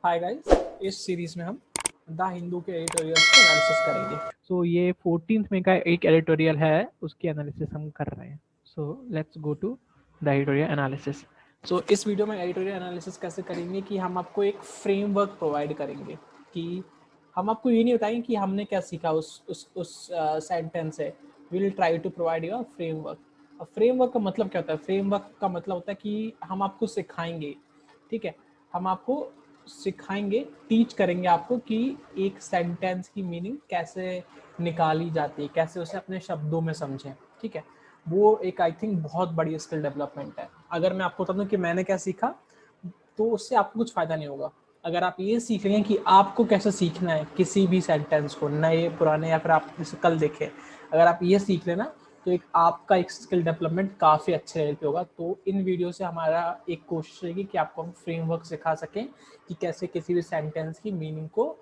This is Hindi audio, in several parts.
हाय गाइस, इस सीरीज में हम द हिंदू के एडिटोरियल्स को एनालिसिस करेंगे। सो ये 14th में का एक एडिटोरियल है, उसकी एनालिसिस हम कर रहे हैं। So let's go to the editorial analysis. So इस वीडियो में एडिटोरियल एनालिसिस कैसे करेंगे कि हम आपको एक फ्रेमवर्क प्रोवाइड करेंगे कि हम आपको ये नहीं बताएंगे कि हमने क्या सीखा उस सेंटेंस से। We will try to provide you a framework. Framework का मतलब क्या होता है? फ्रेमवर्क का मतलब होता है कि हम आपको सिखाएंगे, ठीक है, हम आपको सिखाएंगे, टीच करेंगे आपको कि एक सेंटेंस की मीनिंग कैसे निकाली जाती है, कैसे उसे अपने शब्दों में समझें, ठीक है। वो एक आई थिंक बहुत बड़ी स्किल डेवलपमेंट है। अगर मैं आपको बता दूं कि मैंने क्या सीखा, तो उससे आपको कुछ फायदा नहीं होगा। अगर आप ये सीख लें कि आपको कैसे सीखना है किसी भी सेंटेंस को, नए पुराने या फिर आप इसे कल देखें, अगर आप ये सीख लेना तो एक आपका एक स्किल डेवलपमेंट काफ़ी अच्छे लेवल पे होगा। तो इन वीडियो से हमारा एक कोशिश रहेगी कि आपको हम फ्रेमवर्क सिखा सकें कि कैसे किसी भी सेंटेंस की मीनिंग को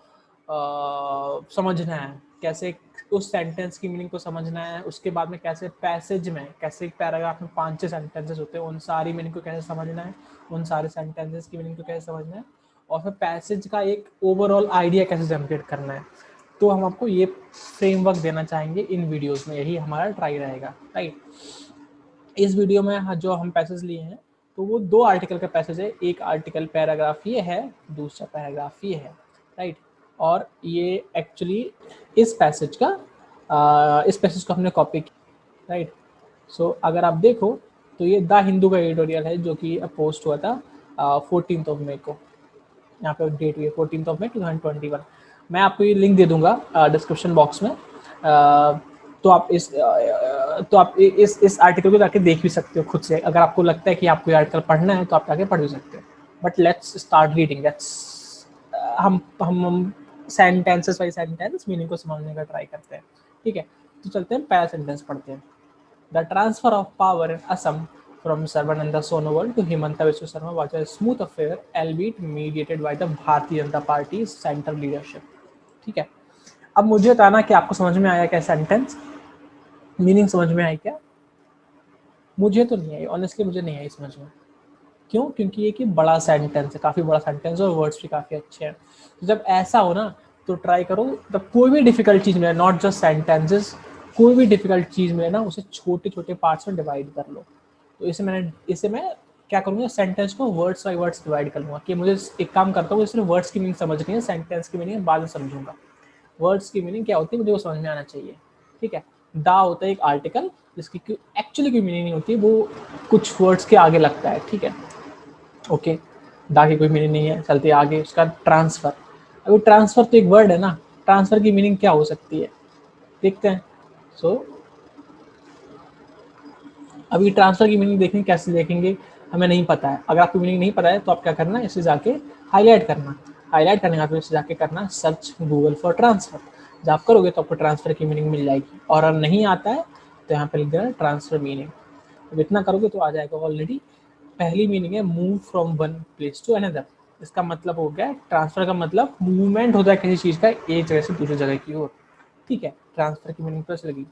समझना है, कैसे उस सेंटेंस की मीनिंग को समझना है, उसके बाद में कैसे पैसेज में, कैसे पैराग्राफ में 5-6 सेंटेंसेस होते हैं, उन सारी मीनिंग को कैसे समझना है, उन सारे सेंटेंसेस की मीनिंग को कैसे समझना है, और फिर पैसेज का एक ओवरऑल आइडिया कैसे जनरेट करना है। तो हम आपको ये फ्रेमवर्क देना चाहेंगे इन वीडियोस में, यही हमारा ट्राई रहेगा, राइट। इस वीडियो में जो हम पैसेज लिए हैं तो वो 2 आर्टिकल का पैसेज है। एक आर्टिकल पैराग्राफ ये है, दूसरा पैराग्राफ ये है, राइट। और ये एक्चुअली इस पैसेज को हमने कॉपी किया, राइट। सो अगर आप देखो तो ये द हिंदू का एडिटोरियल है जो कि पोस्ट हुआ था 14th ऑफ मई को। यहाँ पे डेट हुई है 14th ऑफ मई 2021। मैं आपको ये लिंक दे दूंगा डिस्क्रिप्शन बॉक्स में। तो आप इस आर्टिकल को जाके देख भी सकते हो खुद से। अगर आपको लगता है कि आपको ये आर्टिकल पढ़ना है तो आप जाके पढ़ भी सकते हो। But let's start reading. हम सेंटेंसेस बाई सेंटेंस मीनिंग को समझने का ट्राई करते हैं, ठीक है। तो चलते हैं, पहला सेंटेंस पढ़ते हैं। The transfer of power in Assam from Sarbananda Sonowal to Himanta Biswa Sarma was a smooth affair, albeit mediated by the Bharatiya Janata Party's central leadership. ठीक है, अब मुझे बताना कि आपको समझ में आया क्या सेंटेंस, मीनिंग समझ में आई क्या? मुझे तो नहीं आई, ऑनेस्टली मुझे नहीं आई समझ में। क्यों? क्योंकि ये कि बड़ा सेंटेंस है, काफ़ी बड़ा सेंटेंस है और वर्ड्स भी काफ़ी अच्छे हैं। तो जब ऐसा हो ना तो ट्राई करो, तब कोई भी डिफिकल्ट चीज़ मिले, नॉट जस्ट सेंटेंसेस, कोई भी डिफिकल्ट चीज़ मिले ना, उसे छोटे छोटे पार्ट्स में डिवाइड कर लो। तो इसे मैं क्या करूँगा, सेंटेंस को वर्ड्स बाई वर्ड्स डिवाइड कर लूँगा कि मुझे एक काम करता हूँ, सिर्फ वर्ड्स की मीनिंग समझनी है, सेंटेंस की मीनिंग बाद में समझूंगा। वर्ड्स की मीनिंग क्या होती है मुझे वो समझ में आना चाहिए, ठीक है। दा होता है एक आर्टिकल जिसकी एक्चुअली कोई मीनिंग नहीं होती, वो कुछ वर्ड्स के आगे लगता है, ठीक है, ओके। दा की कोई मीनिंग नहीं है, चलते आगे। उसका ट्रांसफर, अभी ट्रांसफर तो एक वर्ड है ना, ट्रांसफर की मीनिंग क्या हो सकती है, देखते हैं। सो अभी ट्रांसफर की मीनिंग देखेंगे, कैसे देखेंगे हमें नहीं पता है। अगर आपको मीनिंग नहीं पता है तो आप क्या करना, इसे जाके हाईलाइट करना, हाईलाइट करने का फिर इसे जाके करना सर्च गूगल फॉर ट्रांसफर। जब आप करोगे तो आपको ट्रांसफर की मीनिंग मिल जाएगी। और अगर नहीं आता है तो यहाँ पर लिख देना ट्रांसफर मीनिंग। अब इतना करोगे तो आ जाएगा ऑलरेडी। पहली मीनिंग है move from one place to another. इसका मतलब हो गया ट्रांसफर का मतलब मूवमेंट होता है किसी चीज़ का एक जगह से दूसरी जगह की ओर, ठीक है। ट्रांसफर की मीनिंग तो ऐसे लगी।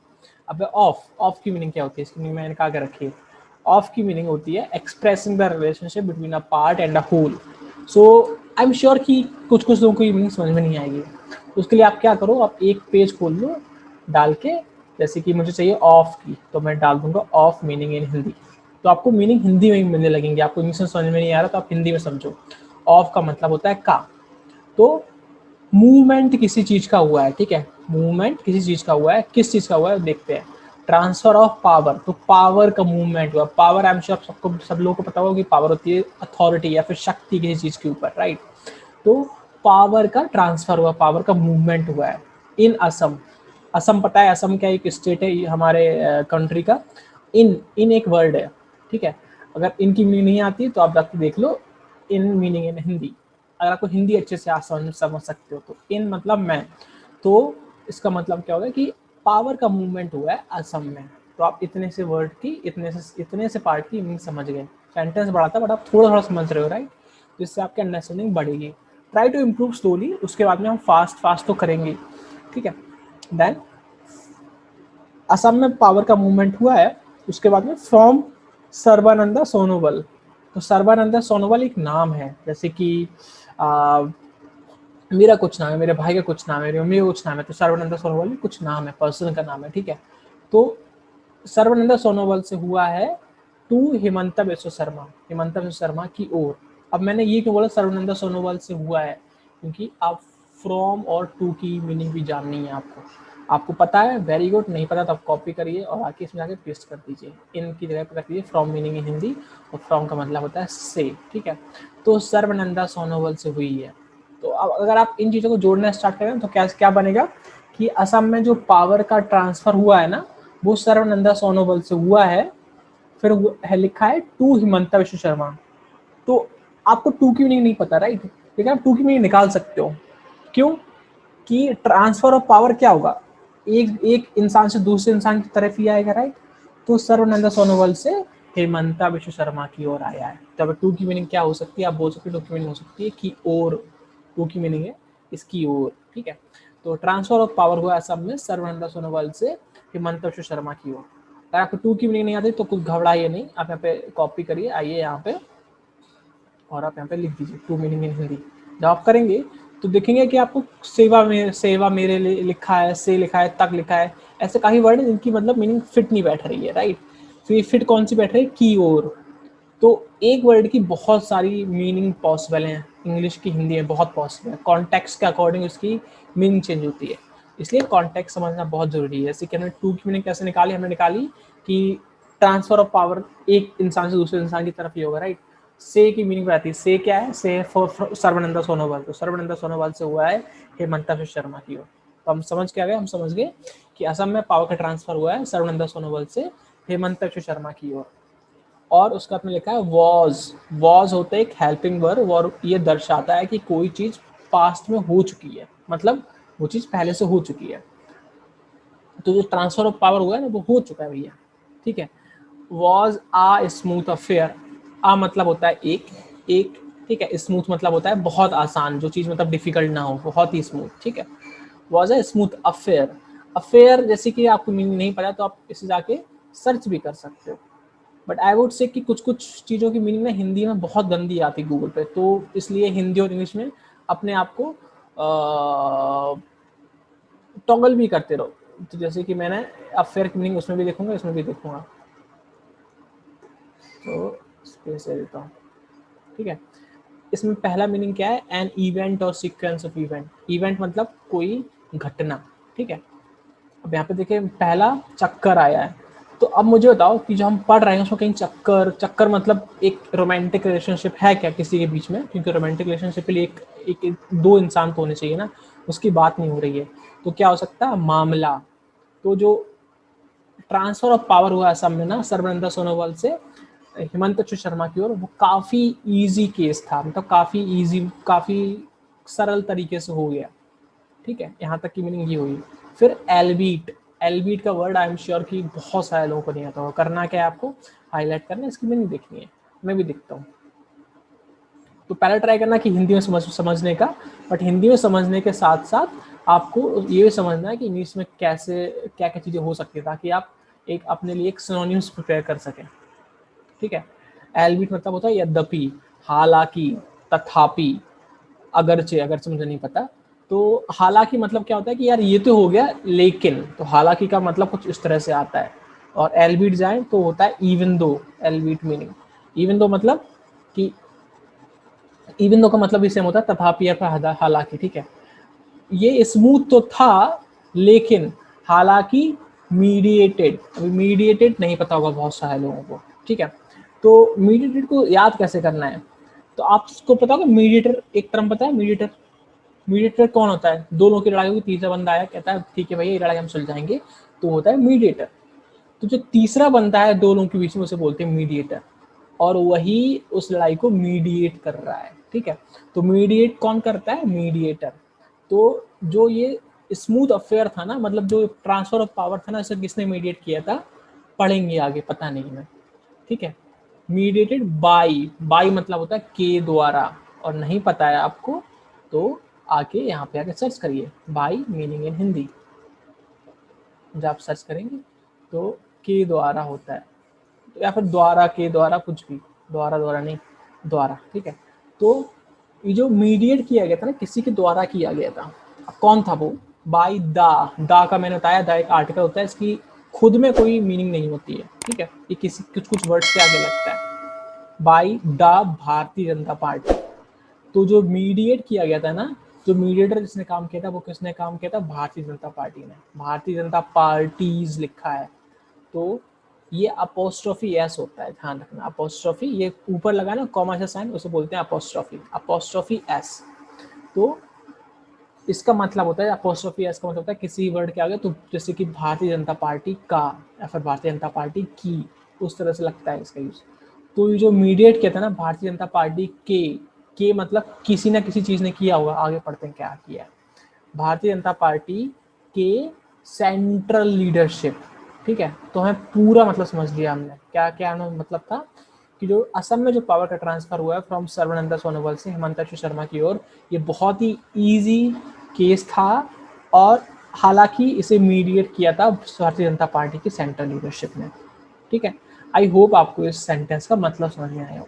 अब ऑफ, ऑफ की मीनिंग क्या होती है? इसकी मीनिंग मैंने कहा रखी है। ऑफ की मीनिंग होती है expressing the relationship between a part and a whole. So I am sure कि कुछ कुछ लोगों को ये मीनिंग समझ में नहीं आएगी। तो उसके लिए आप क्या करो, आप एक पेज खोल लो डाल के, जैसे कि मुझे चाहिए ऑफ की, तो मैं डाल दूंगा ऑफ मीनिंग इन हिंदी। तो आपको मीनिंग हिंदी में ही मिलने लगेंगे। आपको इंग्लिश में समझ में नहीं आ रहा तो आप हिंदी में समझो। ऑफ का मतलब होता है का। तो मूवमेंट किसी चीज का हुआ है, ठीक है, मूवमेंट किसी चीज का हुआ है, किस चीज का हुआ है देखते हैं। ट्रांसफर ऑफ पावर, तो पावर का मूवमेंट हुआ। पावर आई एम श्योर सबको, सब लोगों को पता होगा कि पावर होती है अथॉरिटी या फिर शक्ति किसी चीज के ऊपर, राइट। तो पावर का ट्रांसफर हुआ, पावर का मूवमेंट हुआ है इन असम। असम पता है, असम क्या एक स्टेट है हमारे कंट्री का। इन इन एक वर्ड है, ठीक है। अगर इनकी मीनिंग नहीं आती तो आप जाके देख लो इन मीनिंग इन हिंदी। अगर आपको हिंदी अच्छे से आप समझ सकते हो तो इन मतलब मैं, तो इसका मतलब क्या होगा कि पावर का मूवमेंट हुआ है असम में। तो आप इतने से वर्ड की, इतने से पार्ट की मीनिंग समझ गए। सेंटेंस बड़ा था बट आप थोड़ा थोड़ा समझ रहे हो, राइट। तो इससे आपकी अंडरस्टैंडिंग बढ़ेगी। ट्राई टू इम्प्रूव स्लोली, उसके बाद में हम फास्ट तो करेंगे, ठीक है। देन असम में पावर का मूवमेंट हुआ है। उसके बाद में फ्रॉम सर्बानंदा सोनोवाल। तो सर्बानंदा सोनोवाल एक नाम है, जैसे कि मेरा कुछ नाम है, मेरे भाई का कुछ नाम है, मेरी मम्मी का कुछ नाम है, तो सर्वनंदा सोनोवाल में कुछ नाम है, पर्सन का नाम है, ठीक है। तो सर्वनंदा सोनोवाल से हुआ है टू हिमंता बिस्वा शर्मा, हिमंता बिस्वा शर्मा की ओर। अब मैंने ये क्यों बोला सर्वनंदा सोनोवाल से हुआ है, क्योंकि आप फ्रॉम और टू की मीनिंग भी जाननी है आपको। आपको पता है, वेरी गुड, नहीं पता तो आप कॉपी करिए और आके इसमें जाके पेस्ट कर दीजिए। इन की जगह पर रख दीजिए फ्रॉम मीनिंग इन हिंदी, और फ्रॉम का मतलब होता है से, ठीक है। तो सर्वनंदा सोनोवाल से हुई है। तो अब अगर आप इन चीज़ों को जोड़ना स्टार्ट करें तो क्या क्या बनेगा कि असम में जो पावर का ट्रांसफर हुआ है ना, वो सर्वनंदा सोनोवाल से हुआ है। फिर है लिखा है टू हिमंता विश्व शर्मा। तो आपको टू की मीनिंग नहीं पता, राइट, लेकिन आप टू की मीनिंग निकाल सकते हो। क्यों? कि ट्रांसफर ऑफ पावर क्या होगा, एक एक इंसान से दूसरे इंसान की तरफ ही आएगा, राइट। तो सर्वनंदा सोनोवाल से हेमंता विश्व शर्मा की ओर आया है। तो अब टू की मीनिंग क्या हो सकती है, आप बोल सकते हो टू की मीनिंग हो सकती है की ओर, टू की मीनिंग है इसकी ओर, ठीक है। तो ट्रांसफर ऑफ पावर हुआ असम में सर्वनंदा सोनोवाल से हेमंता विश्व शर्मा की ओर। अगर आपको टू की मीनिंग नहीं आती तो कुछ घबराइए नहीं, आप यहाँ पे कॉपी करिए, आइए यहाँ पे और आप यहाँ पे लिख दीजिए टू मीनिंग इन हिंदी। जब आप करेंगे तो देखेंगे कि आपको सेवा मेरे लिए लिखा है, से लिखा है, तक लिखा है, ऐसे काफी वर्ड हैं जिनकी मतलब मीनिंग फिट नहीं बैठ रही है, राइट। फिर फिट कौन सी बैठ रही है, की ओर। तो एक वर्ड की बहुत सारी मीनिंग पॉसिबल हैं, इंग्लिश की हिंदी में बहुत पॉसिबल है, कॉन्टेक्स्ट के अकॉर्डिंग उसकी मीनिंग चेंज होती है। इसलिए कॉन्टेक्स्ट समझना बहुत जरूरी है। जैसे कि हमने टू की मीनिंग कैसे निकाली, हमने निकाली कि ट्रांसफर ऑफ पावर एक इंसान से दूसरे इंसान की तरफ ही होगा, राइट। से की मीनिंग आती है, से क्या है, से फॉर सर्वनंदा सोनोवाल, तो सर्वनंदा सोनोवाल से हुआ है हेमंता विश्व शर्मा की ओर। तो हम समझ के आ गए, हम समझ गए कि असम में पावर का ट्रांसफर हुआ है सर्वनंदा सोनोवाल से हेमंता विश्व शर्मा की ओर। और उसका आपने लिखा है वॉज, वॉज होता है एक हेल्पिंग वर्ब, और ये दर्शाता है कि कोई चीज पास्ट में हो चुकी है, मतलब वो चीज पहले से हो चुकी है। तो जो ट्रांसफर ऑफ पावर हुआ है ना, वो हो चुका है भैया, ठीक है। वॉज आ स्मूथ अफेयर, आ मतलब होता है एक, एक, ठीक है। स्मूथ मतलब होता है बहुत आसान, जो चीज मतलब डिफिकल्ट ना हो, बहुत ही स्मूथ, ठीक है। Was a smooth affair. Affair जैसे कि आपको मीनिंग नहीं पता तो आप इसे जाके सर्च भी कर सकते हो। बट आई वुड से कि कुछ कुछ चीज़ों की मीनिंग ना हिंदी में बहुत गंदी आती है गूगल पे, तो इसलिए हिंदी और इंग्लिश में अपने आप को टॉगल भी करते रहो। तो जैसे कि मैंने अफेयर की मीनिंग उसमें भी देखूंगा, इसमें भी देखूंगा, तो स्पेस दे देता हूँ, ठीक है। इसमें पहला मीनिंग क्या है, एन इवेंट और सीक्वेंस ऑफ इवेंट। इवेंट मतलब कोई घटना, ठीक है। अब यहाँ पे देखिए पहला चक्कर आया है, तो अब मुझे बताओ कि जो हम पढ़ रहे हैं उसमें कहीं चक्कर, चक्कर मतलब एक रोमांटिक रिलेशनशिप है क्या किसी के बीच में, क्योंकि रोमांटिक रिलेशनशिप के लिए एक दो इंसान तो होने चाहिए ना, उसकी बात नहीं हो रही है। तो क्या हो सकता है, मामला। तो जो ट्रांसफर ऑफ पावर हुआ असम में ना सर्बानंद सोनोवाल से हेमंत बिस्वा शर्मा की ओर, वो काफ़ी इजी केस था, मतलब काफ़ी इजी, काफ़ी सरल तरीके से हो गया, ठीक है। यहाँ तक की मीनिंग ये हुई। फिर एलबीट, एलबीट का वर्ड आई एम श्योर कि बहुत सारे लोगों को नहीं आता होगा। करना क्या है आपको, हाईलाइट करना, इसकी मीनिंग देखनी है, मैं भी देखता हूँ। तो पहले ट्राई करना कि हिंदी में समझने का, बट हिंदी में समझने के साथ साथ आपको ये भी समझना है कि इंग्लिश में कैसे क्या क्या चीज़ें हो सकती है, ताकि आप एक अपने लिए एक सिनोनिम्स प्रिपेयर कर सकें, ठीक है। एलबीट मतलब होता है यद्यपि, हालांकि, तथापि, अगरचे, अगरचे मुझे नहीं पता। तो हालांकि मतलब क्या होता है कि यार ये तो हो गया, लेकिन, तो हालांकि का मतलब कुछ इस तरह से आता है। और एलबीट जाए तो होता है even though, एलबीट meaning, even though मतलब कि, इवन दो का मतलब भी सेम होता है, तथापि या फिर हालांकि, ठीक है। ये स्मूथ तो था, लेकिन, हालांकि, मीडिएटेड, अभी मीडिएटेड नहीं पता होगा बहुत सारे लोगों को, ठीक है। तो मीडिएटेड को याद कैसे करना है, तो आपको पता होगा मीडिएटर, एक टर्म पता है मीडिएटर, मीडिएटर कौन होता है, दो लोगों की लड़ाई होगी, तीसरा बंदा आया कहता है ठीक है भैया ये लड़ाई हम सुलझाएंगे, तो होता है मीडिएटर। तो जो तीसरा बंदा है दो लोगों के बीच में, उसे बोलते हैं मीडिएटर, और वही उस लड़ाई को मीडिएट कर रहा है, ठीक है। तो मीडिएट कौन करता है, मीडिएटर। तो जो ये स्मूथ अफेयर था ना, मतलब जो ट्रांसफर ऑफ पावर था ना, इसे किसने मीडिएट किया था, पढ़ेंगे आगे, पता नहीं है, ठीक है। मीडिएटेड बाई, बाई मतलब होता है के द्वारा, और नहीं पता है आपको तो आके यहाँ पे आके सर्च करिए, बाई मीनिंग इन हिंदी, जब आप सर्च करेंगे तो के द्वारा होता है, या फिर द्वारा, के द्वारा, कुछ भी, द्वारा, द्वारा नहीं, द्वारा, ठीक है। तो ये जो मीडिएट किया गया था ना, किसी के द्वारा किया गया था। अब कौन था वो? बाय दा का मैंने बताया, दा एक आर्टिकल होता है, इसकी खुद में कोई मीनिंग नहीं होती है, ठीक है, ये किसी कुछ वर्ड्स के आगे लगता है। By the Bharatiya Janata party. तो जो मीडिएट किया गया था ना, जो मीडिएटर जिसने काम किया था, वो किसने काम किया था? भारतीय जनता पार्टी ने। भारतीय जनता पार्टीज लिखा है, तो ये अपोस्ट्रोफी एस होता है, ध्यान रखना। अपोस्ट्रोफी, ये ऊपर लगा ना कॉमा से साइन, उसे बोलते हैं अपोस्ट्रोफी, अपोस्ट्रोफी एस। तो इसका मतलब होता है, अपोस्ट्रोफी एस का मतलब होता है किसी वर्ड के आगे, तो जैसे कि भारतीय जनता पार्टी का या फिर भारतीय जनता पार्टी की, उस तरह से लगता है इसका यूज। तो ये जो मीडिएट किया था ना, भारतीय जनता पार्टी के मतलब किसी ना किसी चीज ने किया होगा, आगे पढ़ते हैं क्या किया है। भारतीय जनता पार्टी के सेंट्रल लीडरशिप, ठीक है, तो हमें पूरा मतलब समझ लिया हमने, क्या क्या मतलब था कि जो असम में जो पावर का ट्रांसफर हुआ है फ्रॉम सर्बानंद सोनोवाल से हेमंत विश्व शर्मा की ओर, ये बहुत ही इजी केस था, और हालांकि इसे मीडिएट किया था भारतीय जनता पार्टी की सेंट्रल लीडरशिप ने, ठीक है। आई होप आपको इस सेंटेंस का मतलब समझ में आया हो।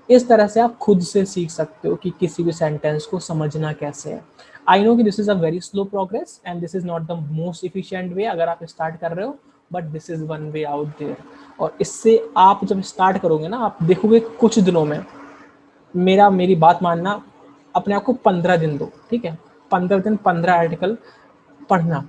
इस तरह से आप खुद से सीख सकते हो कि किसी भी सेंटेंस को समझना कैसे है। आई नो कि this is a very slow progress and this is not the most efficient way अगर आप स्टार्ट कर रहे हो, but this is one way out there. और इससे आप जब स्टार्ट करोगे ना, आप देखोगे कुछ दिनों में, मेरी बात मानना, अपने आप को 15 दिन दो, ठीक है, 15 दिन 15 आर्टिकल पढ़ना।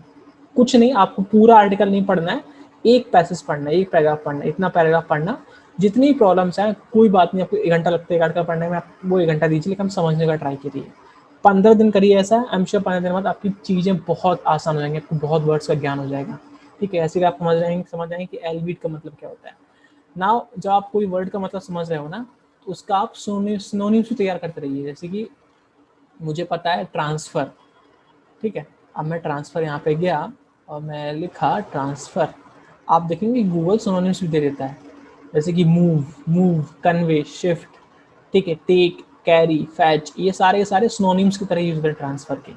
कुछ नहीं, आपको पूरा आर्टिकल नहीं पढ़ना है, एक पैसेज पढ़ना है, एक पैराग्राफ पढ़ना है, इतना पैराग्राफ पढ़ना। जितनी प्रॉब्लम्स हैं कोई बात नहीं, आपको 1 घंटा लगता है एक आर्टिकल पढ़ने में, आप वो 1 घंटा दीजिए, लेकिन समझने का ट्राई कीजिए। 15 दिन करिए ऐसा, आई एम श्योर 15 दिन बाद आपकी चीज़ें बहुत आसान हो जाएंगी, आपको बहुत वर्ड्स का ज्ञान हो जाएगा, ठीक है। ऐसे कि आप समझ जाएंगे कि एलविड का मतलब क्या होता है। नाउ जब आप कोई वर्ड का मतलब समझ रहे हो ना, तो उसका आप सिनोनिम्स भी तैयार करते रहिए। जैसे कि मुझे पता है ट्रांसफर, ठीक है, अब मैं ट्रांसफर यहाँ पे गया और मैं लिखा ट्रांसफर, आप देखेंगे गूगल सिनोनिम्स भी दे देता है, जैसे कि मूव, कन्वे, शिफ्ट, ठीक है, टेक, कैरी, फैच, ये सारे सिनोनिम्स की तरह यूज करें ट्रांसफर के।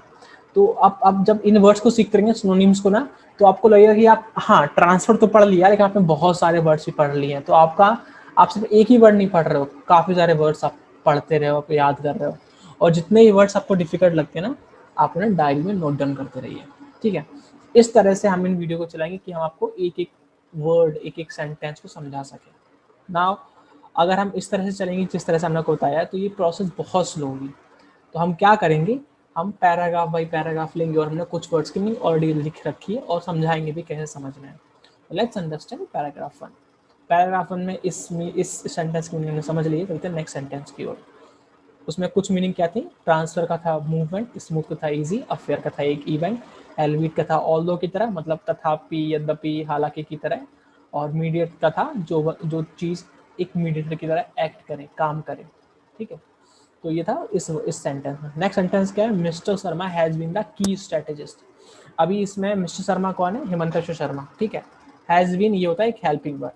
तो अब जब इन वर्ड्स को सीखते रहेंगे सिनोनिम्स को ना, तो आपको लगेगा कि आप, हाँ, ट्रांसफर तो पढ़ लिया, लेकिन आपने बहुत सारे वर्ड्स भी पढ़ लिए हैं। तो आप सिर्फ एक ही वर्ड नहीं पढ़ रहे हो, काफ़ी सारे वर्ड्स आप पढ़ते रहे हो, आप याद कर रहे हो। और जितने ही वर्ड्स आपको डिफिकल्ट लगते हैं ना, आप उन्हें डायरी में नोट डाउन करते रहिए, ठीक है। इस तरह से हम इन वीडियो को चलाएंगे कि हम आपको एक एक वर्ड, एक एक सेंटेंस को समझा सकें। नाउ अगर हम इस तरह से चलेंगे जिस तरह से हमने आपको बताया, तो ये प्रोसेस बहुत स्लो होगी। तो हम क्या करेंगे, हम पैराग्राफ बाई पैराग्राफ लेंगे, और हमने कुछ वर्ड्स की मीनिंग ऑलरेडी लिख रखी है और समझाएंगे भी कैसे समझना है। Let's understand paragraph 1। पैराग्राफ 1 में इस सेंटेंस की मीनिंग समझ लिए, चलते हैं नेक्स्ट सेंटेंस की ओर। उसमें कुछ मीनिंग क्या थी? ट्रांसफर का था मूवमेंट, स्मूथ का था इजी, अफेयर का था एक इवेंट, एलविट का था ऑल्दो की तरह, मतलब तथापि, यद्यपि, हालांकि की तरह, और मीडिएट का था जो चीज़ एक मीडिएटर की तरह एक्ट करे, काम करे, ठीक है। तो ये था इस सेंटेंस में। नेक्स्ट सेंटेंस क्या है? Mister Sharma has been the key strategist. अभी इसमें मिस्टर शर्मा कौन है? हेमंत विश्व शर्मा, ठीक है। हैज बीन ये होता है एक हेल्पिंग वर्ड।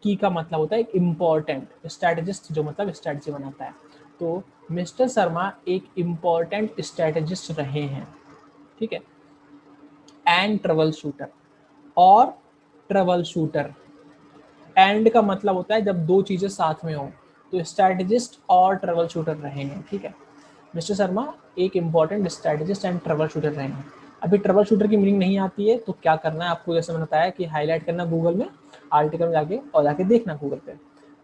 की का मतलब होता है एक इम्पॉर्टेंट, स्ट्रेटेजिस्ट जो मतलब स्ट्रेटजी बनाता है। तो मिस्टर शर्मा एक इम्पॉर्टेंट स्ट्रेटेजिस्ट रहे हैं, ठीक है। एंड ट्रबल शूटर, और ट्रबल शूटर, एंड का मतलब होता है जब दो चीजें साथ में हो, तो स्ट्रेटेजिस्ट और ट्रबल शूटर रहे हैं, ठीक है। मिस्टर शर्मा एक important strategist and trouble shooter रहे हैं। अभी ट्रबल शूटर की मीनिंग नहीं आती है, तो क्या करना है आपको, जैसे मैंने बताया कि हाईलाइट करना गूगल में, आर्टिकल में जाके, और जाके देखना गूगल पे।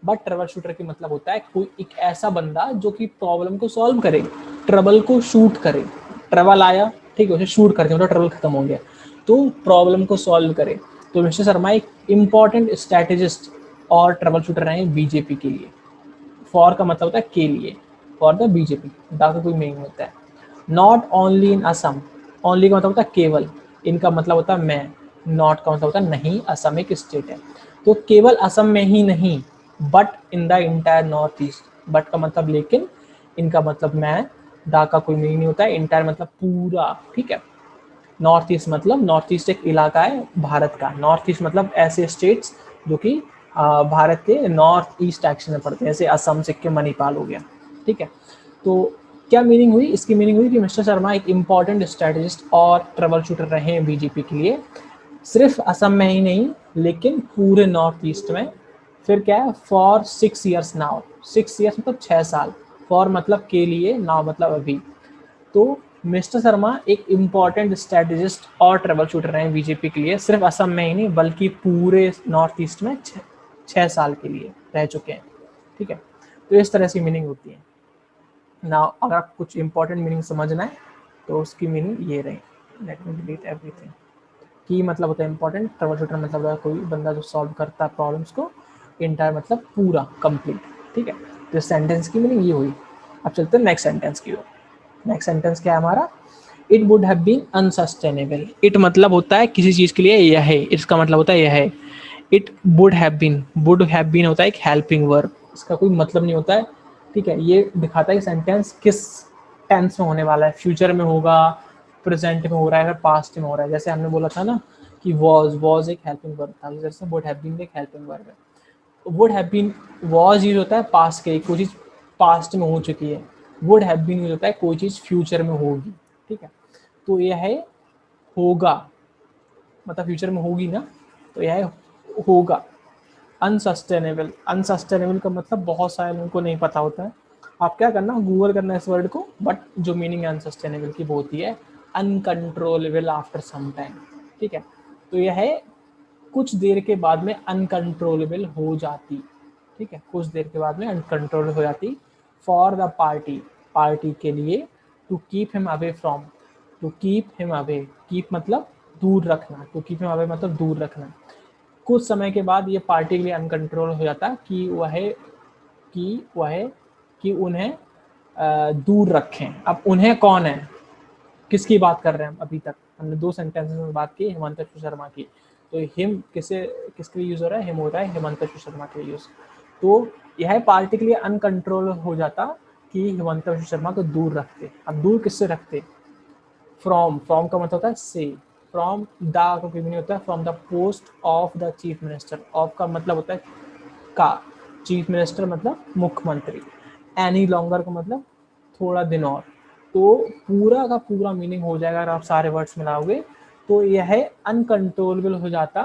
बट ट्रबल शूटर की मतलब होता है कोई एक ऐसा बंदा जो कि प्रॉब्लम को सॉल्व करे, ट्रबल को शूट करे। ट्रबल आया, ठीक है, उसे शूट कर दिया, मतलब ट्रबल खत्म हो गया, तो प्रॉब्लम को सॉल्व करे। तो मिस्टर शर्मा एक इम्पॉर्टेंट स्ट्रेटेजिस्ट और ट्रबल शूटर रहे बीजेपी के लिए। फॉर का मतलब होता है के लिए, फॉर द बीजेपी, दा का कोई मीनिंग होता है। Not only in Assam, only का मतलब होता है केवल, इनका मतलब होता है मैं, नॉट का मतलब होता है नहीं, असम एक स्टेट है, तो केवल असम में ही नहीं, but in the entire north east, but का मतलब लेकिन, इनका मतलब मैं, दा का कोई मीनिंग नहीं होता है, इंटायर मतलब पूरा, ठीक है। नॉर्थ ईस्ट मतलब, नॉर्थ ईस्ट एक इलाका है भारत का, नॉर्थ ईस्ट मतलब ऐसे स्टेट्स जो कि भारत के नॉर्थ ईस्ट एक्शन में पड़ते हैं, जैसे असम, सिक्किम, मणिपाल हो गया, ठीक है। तो क्या मीनिंग हुई इसकी? मीनिंग हुई कि मिस्टर शर्मा एक इम्पॉर्टेंट स्ट्रेटेजिस्ट और ट्रबल शूटर रहे हैं बीजेपी के लिए, सिर्फ असम में ही नहीं, लेकिन पूरे नॉर्थ ईस्ट में। फिर क्या है? फॉर 6 ईयर्स नाउ, 6 ईयर्स मतलब 6 साल, फॉर मतलब के लिए, नाउ मतलब अभी। तो मिस्टर शर्मा एक इम्पॉर्टेंट स्ट्रेटेजिस्ट और ट्रबल शूटर रहे हैं बीजेपी के लिए, सिर्फ असम में ही नहीं बल्कि पूरे नॉर्थ ईस्ट में 6 साल के लिए रह चुके हैं। ठीक है, तो इस तरह से मीनिंग होती है ना। अगर आप कुछ इंपॉर्टेंट मीनिंग समझना है तो उसकी मीनिंग ये रही। Let me delete everything. की मतलब होता है इंपॉर्टेंट, ट्रबल शूटर मतलब है कोई बंदा जो सॉल्व करता है प्रॉब्लम्स को, इंटायर मतलब पूरा कंप्लीट। ठीक है, तो सेंटेंस की मीनिंग ये हुई। अब चलते हैं नेक्स्ट सेंटेंस की ओर। नेक्स्ट सेंटेंस क्या है हमारा, it would have been unsustainable. It मतलब होता है किसी चीज के लिए यह है, इसका मतलब होता है यह है। इट वुड हैव बीन होता है एक हेल्पिंग वर्ब, इसका कोई मतलब नहीं होता है। ठीक है, ये दिखाता है कि सेंटेंस किस टेंस में होने वाला है, फ्यूचर में होगा, प्रेजेंट में हो रहा है, अगर पास्ट में हो रहा है। जैसे हमने बोला था ना कि वॉज एक हेल्पिंग वर्ब था, जैसे वुड हैव बीन एक हेल्पिंग वर्ब है। Would have been, was use होता है पास्ट के, कोई चीज पास्ट में हो चुकी है। वुड हैव बीन यूज होता है कोई चीज फ्यूचर में होगी। ठीक है, तो यह है होगा, मतलब फ्यूचर में होगी ना, तो यह है होगा। अनसस्टेनेबल का मतलब बहुत सारे लोगों को नहीं पता होता है। आप क्या करना, गूगल करना इस वर्ड को, बट जो मीनिंग है अनसस्टेनेबल की वो होती है अनकंट्रोलेबल आफ्टर सम टाइम। ठीक है, तो यह है कुछ देर के बाद में अनकंट्रोलेबल हो जाती। ठीक है, कुछ देर के बाद में अनकंट्रोल हो जाती। फॉर द पार्टी, पार्टी के लिए। To keep him away from, to keep him away, keep मतलब दूर रखना, टू कीप हिम अवे मतलब दूर रखना। कुछ समय के बाद ये पार्टी के लिए अनकंट्रोल हो जाता कि वह कि उन्हें दूर रखें। अब उन्हें कौन है, किसकी बात कर रहे हैं हम, अभी तक हमने 2 सेंटेंसेस में बात की हिमंत विश्व शर्मा की। तो हिम किसे, किसके लिए यूज हो रहा है, हिम हो रहा है हिमंत विश्व शर्मा के लिए यूज। तो यह पार्टी के लिए अनकंट्रोल हो जाता कि हिमंत विश्व शर्मा को दूर रखते। अब दूर किससे रखते, फ्रॉम का मतलब होता है से, फ्रॉम द का मीनिंग होता है from the post of the chief minister. Of का मतलब होता है का, चीफ मिनिस्टर मतलब मुख्यमंत्री। एनी लॉन्गर का मतलब थोड़ा दिन और। तो पूरा का पूरा मीनिंग हो जाएगा अगर आप सारे वर्ड्स मिलाओगे। तो यह है अनकंट्रोलेबल हो जाता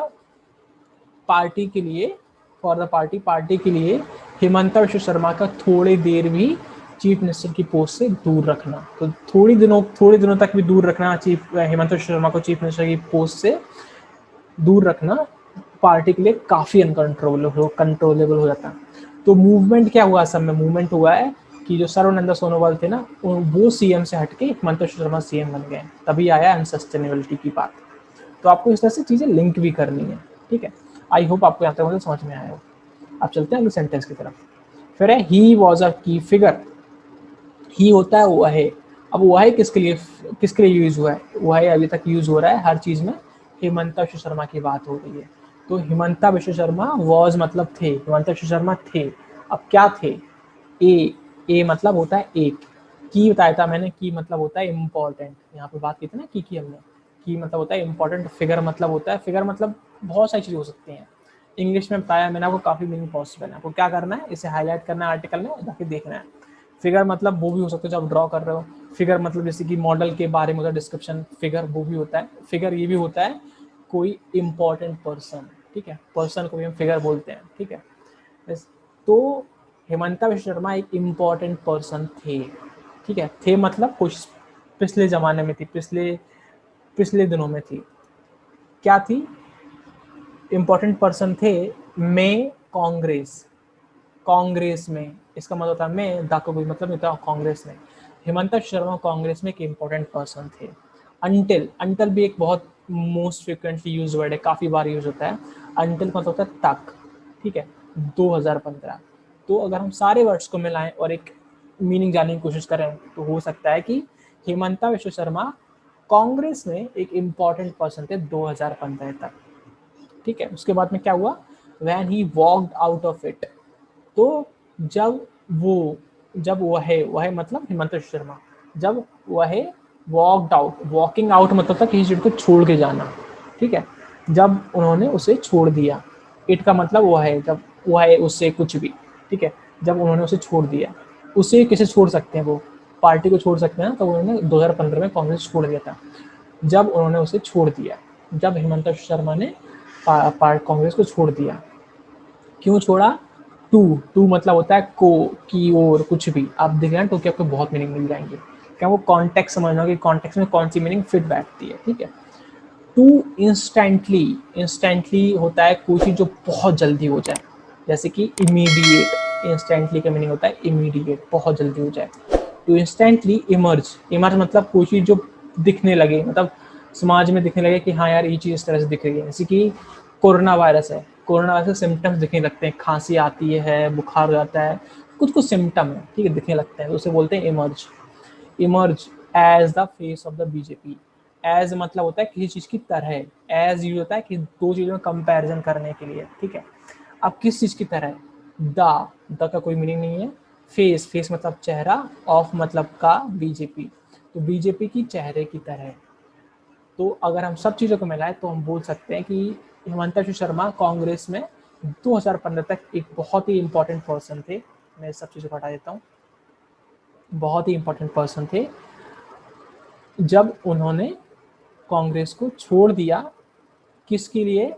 पार्टी के लिए, फॉर द पार्टी, पार्टी के लिए हिमंता विश्व शर्मा का थोड़ी देर भी चीफ मिनिस्टर की पोस्ट से दूर रखना। तो थोड़ी दिनों तक भी दूर रखना चीफ हिमंता विश्व शर्मा को चीफ मिनिस्टर की पोस्ट से दूर रखना पार्टी के लिए काफी कंट्रोलेबल हो जाता है। तो मूवमेंट क्या हुआ, असम में मूवमेंट हुआ है कि जो सर्वानंद सोनोवाल थे ना, वो सीएम से हटके हिमंत विश्व शर्मा सीएम बन गए, तभी आया अनसस्टेनेबिलिटी की बात। तो आपको इस तरह से चीजें लिंक भी करनी है। ठीक है, आई होप आपको यहाँ तक मुझे समझ में आया हो। अब चलते हैं अगले सेंटेंस की तरफ। फिर है ही वॉज अ की फिगर। ही होता है वह है। अब वह है किसके लिए यूज हुआ है, वह है अभी तक यूज हो रहा है हर चीज में। हिमंता विश्व शर्मा की बात हो रही है, तो हिमंता विश्व शर्मा वॉज मतलब थे, हिमंता विश्व शर्मा थे। अब क्या थे, ए मतलब होता है एक। की बताया था मैंने, की मतलब होता है इम्पोर्टेंट, यहाँ पे बात की थी ना की हमने। की मतलब होता है इम्पोर्टेंट, फिगर मतलब होता है, फिगर मतलब बहुत सारी चीजें हो सकती हैं। इंग्लिश में बताया मैंने आपको, काफी मीनिंग पॉसिबल है। आपको क्या करना है, इसे हाईलाइट करना है आर्टिकल में, जाके देखना है। फिगर मतलब वो भी हो सकता है जो आप ड्रॉ कर रहे हो। फिगर मतलब जैसे कि मॉडल के बारे में होता है डिस्क्रिप्शन, फिगर वो भी होता है। फिगर ये भी होता है कोई इंपॉर्टेंट पर्सन। ठीक है, पर्सन को भी हम फिगर बोलते हैं। ठीक है, तो हेमंता विश्व शर्मा एक इम्पॉर्टेंट पर्सन थे। ठीक है, थे मतलब कुछ पिछले जमाने में थी, पिछले दिनों में थी। क्या थी, इम्पोर्टेंट पर्सन थे में कांग्रेस, कांग्रेस में, इसका मतलब था मैं दा को कोई मतलब नहीं था कांग्रेस में। हिमंता शर्मा कांग्रेस में एक इम्पोर्टेंट पर्सन थे। अंटिल भी एक बहुत मोस्ट फ्रिक्वेंटली यूज वर्ड है, काफी बार यूज होता है। अंटिल का मतलब होता है तक। ठीक है, 2015। तो अगर हम सारे वर्ड्स को मिलाएं और एक मीनिंग जानने की कोशिश करें तो हो सकता है कि हिमंता विश्व शर्मा कांग्रेस में एक इम्पोर्टेंट पर्सन थे 2015 तक। ठीक है, उसके बाद में क्या हुआ, when he walked out of it. तो जब वो जब वह मतलब हिमंत विश्व शर्मा, जब वह वॉकड आउट, वॉकिंग आउट मतलब था किसी चीज को छोड़ के जाना। ठीक है, जब उन्होंने उसे छोड़ दिया। इट का मतलब वह है, जब वह है उससे कुछ भी। ठीक है, जब उन्होंने उसे छोड़ दिया। उसे किसे छोड़ सकते हैं, वो पार्टी को छोड़ सकते हैं ना, तो उन्होंने 2015 में कांग्रेस छोड़ दिया था। जब उन्होंने उसे छोड़ दिया, जब हिमंत शर्मा ने कांग्रेस को छोड़ दिया। क्यों छोड़ा, टू मतलब होता है को, की ओर, कुछ भी आप देख रहे हैं तो क्या आपको बहुत मीनिंग मिल जाएंगे। क्या वो कॉन्टेक्स्ट समझना कि कॉन्टेक्स्ट में कौन सी मीनिंग फिट बैठती है, ठीक है। टू इंस्टेंटली, इंस्टेंटली होता है कोई चीज जो बहुत जल्दी हो जाए, जैसे कि इमीडिएट, इंस्टेंटली का मीनिंग होता है इमीडिएट, बहुत जल्दी हो जाए। टू इंस्टेंटली इमर्ज, इमर्ज मतलब कोई चीज जो दिखने लगे, मतलब समाज में दिखने लगे कि हाँ यार ये चीज इस तरह से दिख रही है। जैसे कि कोरोना वायरस है, कोरोना वायरस के सिम्टम्स दिखने लगते हैं, खांसी आती है, बुखार हो जाता है, कुछ कुछ सिम्टम है, ठीक है, दिखने लगते हैं, तो उसे बोलते हैं emerge. Emerge as the face of the BJP. As मतलब होता है किसी चीज की तरह, एज यूज होता है कि दो चीजों में कंपैरिजन करने के लिए, ठीक है। अब किस चीज की तरह, द का कोई मीनिंग नहीं है। फेस, फेस मतलब चेहरा, ऑफ मतलब का, बीजेपी, तो बीजेपी की चेहरे की तरह। तो अगर हम सब चीज़ों को मिलाएं तो हम बोल सकते हैं कि हिमंता विश्व शर्मा कांग्रेस में 2015 तक एक बहुत ही इंपॉर्टेंट पर्सन थे। मैं सब चीज़ों को हटा देता हूँ, बहुत ही इंपॉर्टेंट पर्सन थे। जब उन्होंने कांग्रेस को छोड़ दिया, किसके लिए,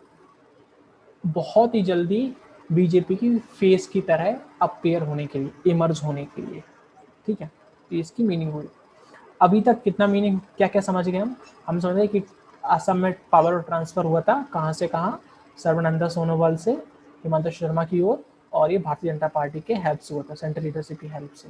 बहुत ही जल्दी बीजेपी की फेस की तरह अपीयर होने के लिए, इमर्ज होने के लिए, ठीक है। तो इसकी मीनिंग हुई। अभी तक कितना मीनिंग क्या क्या समझ गए हम समझ गए कि असम में पावर ट्रांसफर हुआ था, कहाँ से कहाँ, सर्बानंद सोनोवाल से हिमंता शर्मा की ओर, और ये भारतीय जनता पार्टी के हेल्प से हुआ था, सेंट्रल लीडरशिप की हेल्प से,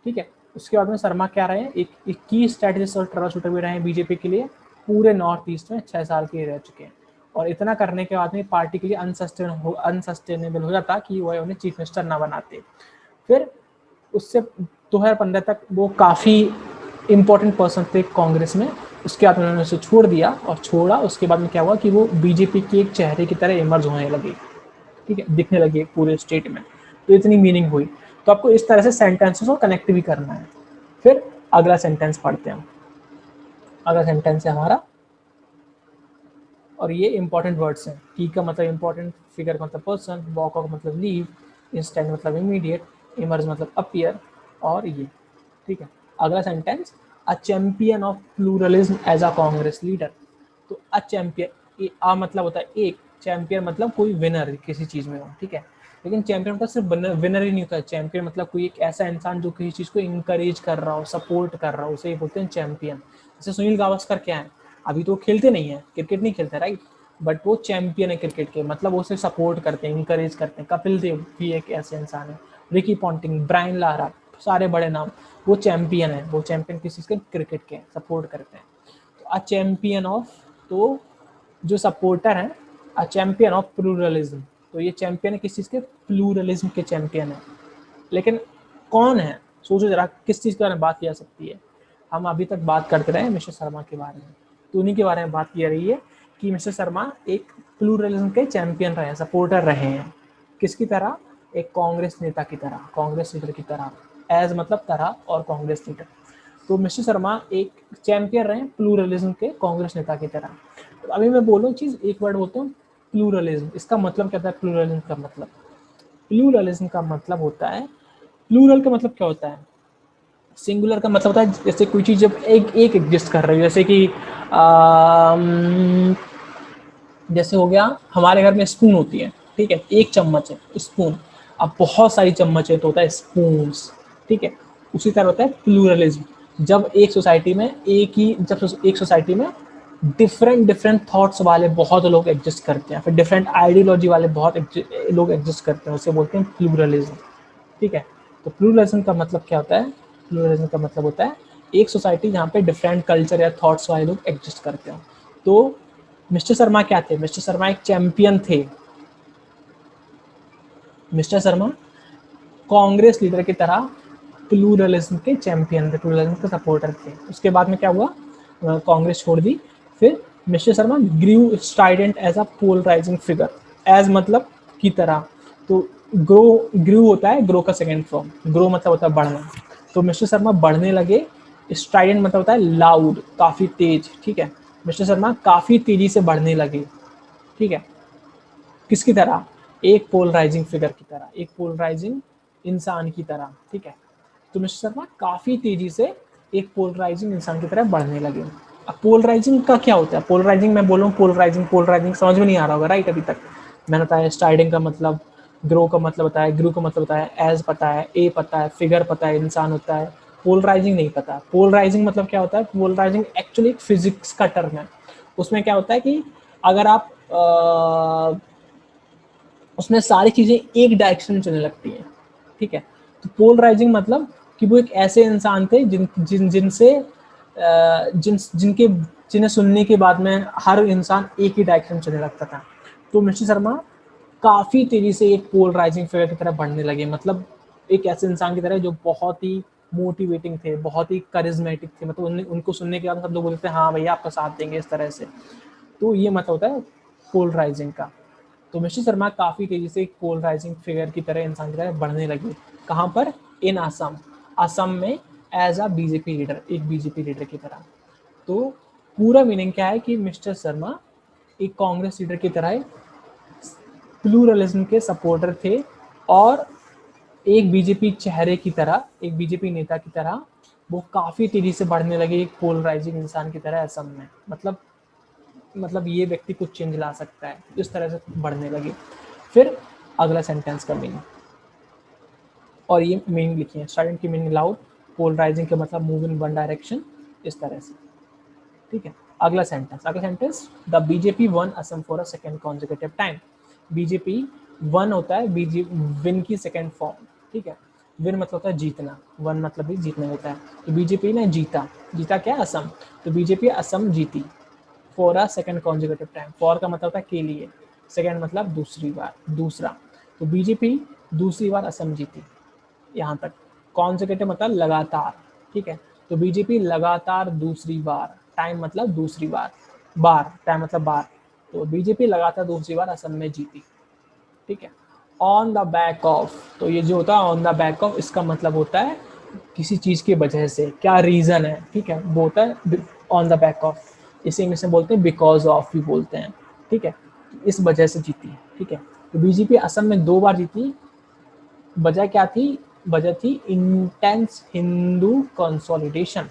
ठीक है। उसके बाद में शर्मा क्या रहे, एक की स्ट्रैटेजिस्ट और ट्रस्ट शूटर भी रहे हैं बीजेपी के लिए, पूरे नॉर्थ ईस्ट में 6 साल के रह चुके हैं। और इतना करने के बाद में पार्टी के लिए अनसस्टेनेबल हो जाता कि वह उन्हें चीफ मिनिस्टर ना बनाते। फिर उससे 2015 तक वो काफ़ी इम्पोर्टेंट पर्सन थे कांग्रेस में। उसके बाद उन्होंने उसे छोड़ दिया, और छोड़ा उसके बाद में क्या हुआ कि वो बीजेपी के एक चेहरे की तरह इमर्ज होने लगे, ठीक है, दिखने लगे पूरे स्टेट में। तो इतनी मीनिंग हुई। तो आपको इस तरह से सेंटेंसेस को कनेक्ट भी करना है। फिर अगला सेंटेंस पढ़ते हैं। अगला सेंटेंस है हमारा, और ये इंपॉर्टेंट वर्ड्स हैं। टी का मतलब इंपॉर्टेंट, फिगर का मतलब पर्सन, वॉक का मतलब लीव, इंस्टेंट मतलब इमीडिएट, इमर्ज मतलब अपीयर, और ये, ठीक है। अगला sentence, a champion of pluralism as a Congress leader. तो अ चैंपियन, आ मतलब होता है एक, चैंपियन मतलब कोई विनर किसी चीज में हो, ठीक है। लेकिन चैंपियन मतलब सिर्फ विनर ही नहीं होता है, चैंपियन मतलब कोई एक ऐसा इंसान जो किसी चीज को इंकरेज कर रहा हो, सपोर्ट कर रहा हो, उसे बोलते हैं चैंपियन। जैसे सुनील गावस्कर क्या है, अभी तो खेलते नहीं है, क्रिकेट नहीं खेलते, राइट, बट वो चैंपियन है क्रिकेट के, मतलब वो उसे सपोर्ट करते हैं, इंकरेज करते हैं। कपिल देव भी एक ऐसे इंसान है, रिकी पॉन्टिंग, ब्रायन लारा, सारे बड़े नाम, वो चैंपियन है। वो चैंपियन किस चीज़ के, क्रिकेट के, सपोर्ट करते हैं। तो अ चैंपियन ऑफ, तो जो सपोर्टर है, अ चैंपियन ऑफ प्लूरलिज्म, तो ये चैंपियन है किस चीज़ के, प्लूरलिज्म के चैंपियन है। लेकिन कौन है, सोचो जरा किस चीज़ के बारे में बात की जा सकती है। हम अभी तक बात करते रहे मिस्टर शर्मा के बारे में, तो उन्हीं के बारे में बात की रही है कि मिस्टर शर्मा एक प्लूरलिज्म के चैंपियन रहे हैं, सपोर्टर रहे हैं। किसकी तरह, एक कांग्रेस नेता की तरह, कांग्रेस लीडर की तरह। एज मतलब तरह, और कांग्रेस लीडर। तो मिस्टर शर्मा एक चैंपियन रहे प्लूरलिज्म के, कांग्रेस नेता की तरह। तो अभी मैं बोलूँ चीज़, एक वर्ड बोलता हूँ, प्लूरलिज्म। इसका मतलब क्या था, प्लूरलिज्म का मतलब, प्लूरलिज्म का मतलब होता है, प्लूरल का मतलब क्या होता है, सिंगुलर का मतलब होता है जैसे कोई चीज़ जब एक एक एग्जिस्ट कर रही है, जैसे कि जैसे हो गया हमारे घर में स्पून होती है, ठीक है, एक चम्मच है स्पून। अब बहुत सारी चम्मच है तो होता है स्पून्स, ठीक है। उसी तरह होता है प्लूरलिज्म, जब एक सोसाइटी में जब एक सोसाइटी में डिफरेंट डिफरेंट थॉट्स वाले बहुत लोग एग्जिस्ट करते हैं, फिर डिफरेंट आइडियोलॉजी वाले बहुत लोग एग्जिस्ट करते हैं, उसे बोलते हैं प्लूरलिज्म, ठीक है। तो प्लूरलिज्म का मतलब क्या होता है, प्लूरलिज्म का मतलब होता है एक सोसाइटी जहाँ पे डिफरेंट कल्चर या थॉट्स वाले लोग एग्जिस्ट करते हैं। तो मिस्टर शर्मा क्या थे, मिस्टर शर्मा एक चैंपियन थे। मिस्टर शर्मा कांग्रेस लीडर की तरह प्लूरलिज्म के चैंपियन थे, प्लूरलिज्म के सपोर्टर थे। उसके बाद में क्या हुआ, कांग्रेस छोड़ दी। फिर mister Sharma grew strident as a polarising figure, as मतलब की तरह। तो ग्रू होता है, ग्रो का सेकेंड फॉर्म, ग्रो मतलब होता है बढ़ना। तो मिस्टर शर्मा बढ़ने लगे। स्ट्राइडेंट मतलब होता है लाउड, काफी तेज, ठीक है। मिस्टर शर्मा काफी तेजी से बढ़ने लगे, ठीक है। किसकी तरह, एक पोलराइजिंग फिगर की तरह, एक पोलराइजिंग इंसान की तरह, ठीक है। तो मिस्टर शर्मा काफी तेजी से एक पोलराइजिंग इंसान की तरह बढ़ने लगे। अब पोलराइजिंग का क्या होता है, पोलराइजिंग मैं बोलूँ, पोलराइजिंग पोलराइजिंग समझ में नहीं आ रहा होगा, राइट, अभी तक मैंने बताया। स्टाइडिंग का मतलब ग्रो का मतलब पता है, ग्रू का मतलब पता है, एज पता है, ए पता है, फिगर पता है, इंसान होता है। पोलराइजिंग नहीं पता। पोलराइजिंग मतलब क्या होता है? पोलराइजिंग एक्चुअली एक फिजिक्स का टर्म है। उसमें क्या होता है कि अगर आप उसमें सारी चीजें एक डायरेक्शन में चलने लगती हैं, ठीक है। तो पोलराइजिंग मतलब कि वो एक ऐसे इंसान थे जिनसे जिन्हें सुनने के बाद में हर इंसान एक ही डायरेक्शन में चलने लगता था। तो मिस्टर शर्मा काफी तेजी से एक पोलराइजिंग फिगर की तरह बढ़ने लगे, मतलब एक ऐसे इंसान की तरह जो बहुत ही मोटिवेटिंग थे, बहुत ही करिज्मेटिक थे, मतलब उनको सुनने के बाद सब लोग बोलते हैं हाँ भैया आपका साथ देंगे इस तरह से। तो ये मतलब होता है पोलराइजिंग का। तो मिस्टर शर्मा काफी तेजी से एक पोलराइजिंग फिगर की तरह, इंसान की तरह बढ़ने लगे। कहाँ पर? इन असम। असम में एज अ बीजेपी लीडर, एक बीजेपी लीडर की तरह। तो पूरा मीनिंग क्या है कि मिस्टर शर्मा एक कांग्रेस लीडर की तरह प्लूरलिज्म के सपोर्टर थे, और एक बीजेपी चेहरे की तरह, एक बीजेपी नेता की तरह वो काफी तेजी से बढ़ने लगे एक पोलराइजिंग इंसान की तरह असम में। मतलब ये व्यक्ति कुछ चेंज ला सकता है, इस तरह से बढ़ने लगे। फिर अगला सेंटेंस का मीनिंग, और ये मीनिंग लिखिए, स्टार्टिंग की मीनिंग लाउड, पोलराइजिंग के मतलब मूव इन वन डायरेक्शन, इस तरह से, ठीक है। अगला sentence the BJP one Assam for a second consecutive time. BJP one होता है बीजे विन की सेकेंड फॉर्म, ठीक है। विन मतलब होता है जीतना, वन मतलब भी जीतना होता है। तो बीजेपी ने जीता, जीता क्या? असम। तो बीजेपी असम जीती for a second consecutive time. For का मतलब था के लिए, सेकेंड मतलब दूसरी बार, दूसरा। तो बीजेपी दूसरी बार असम जीती, यहाँ तक। कॉन्जिक्यूटिव मतलब लगातार, ठीक है। तो बीजेपी लगातार दूसरी बार, टाइम मतलब दूसरी बार, बार टाइम मतलब बार। तो बीजेपी लगातार दूसरी बार असम में जीती, ठीक है। ऑन द बैक ऑफ, तो ये जो होता है ऑन द बैक ऑफ, इसका मतलब होता है किसी चीज की वजह से, क्या रीजन है, ठीक है, वो होता है ऑन द बैक ऑफ। इसे इंग्लिश में बोलते हैं बिकॉज ऑफ भी बोलते हैं, ठीक है। इस वजह से जीती, ठीक है। तो बीजेपी असम में 2 बार जीती। वजह क्या थी? वजह थी इंटेंस हिंदू कंसोलिडेशन।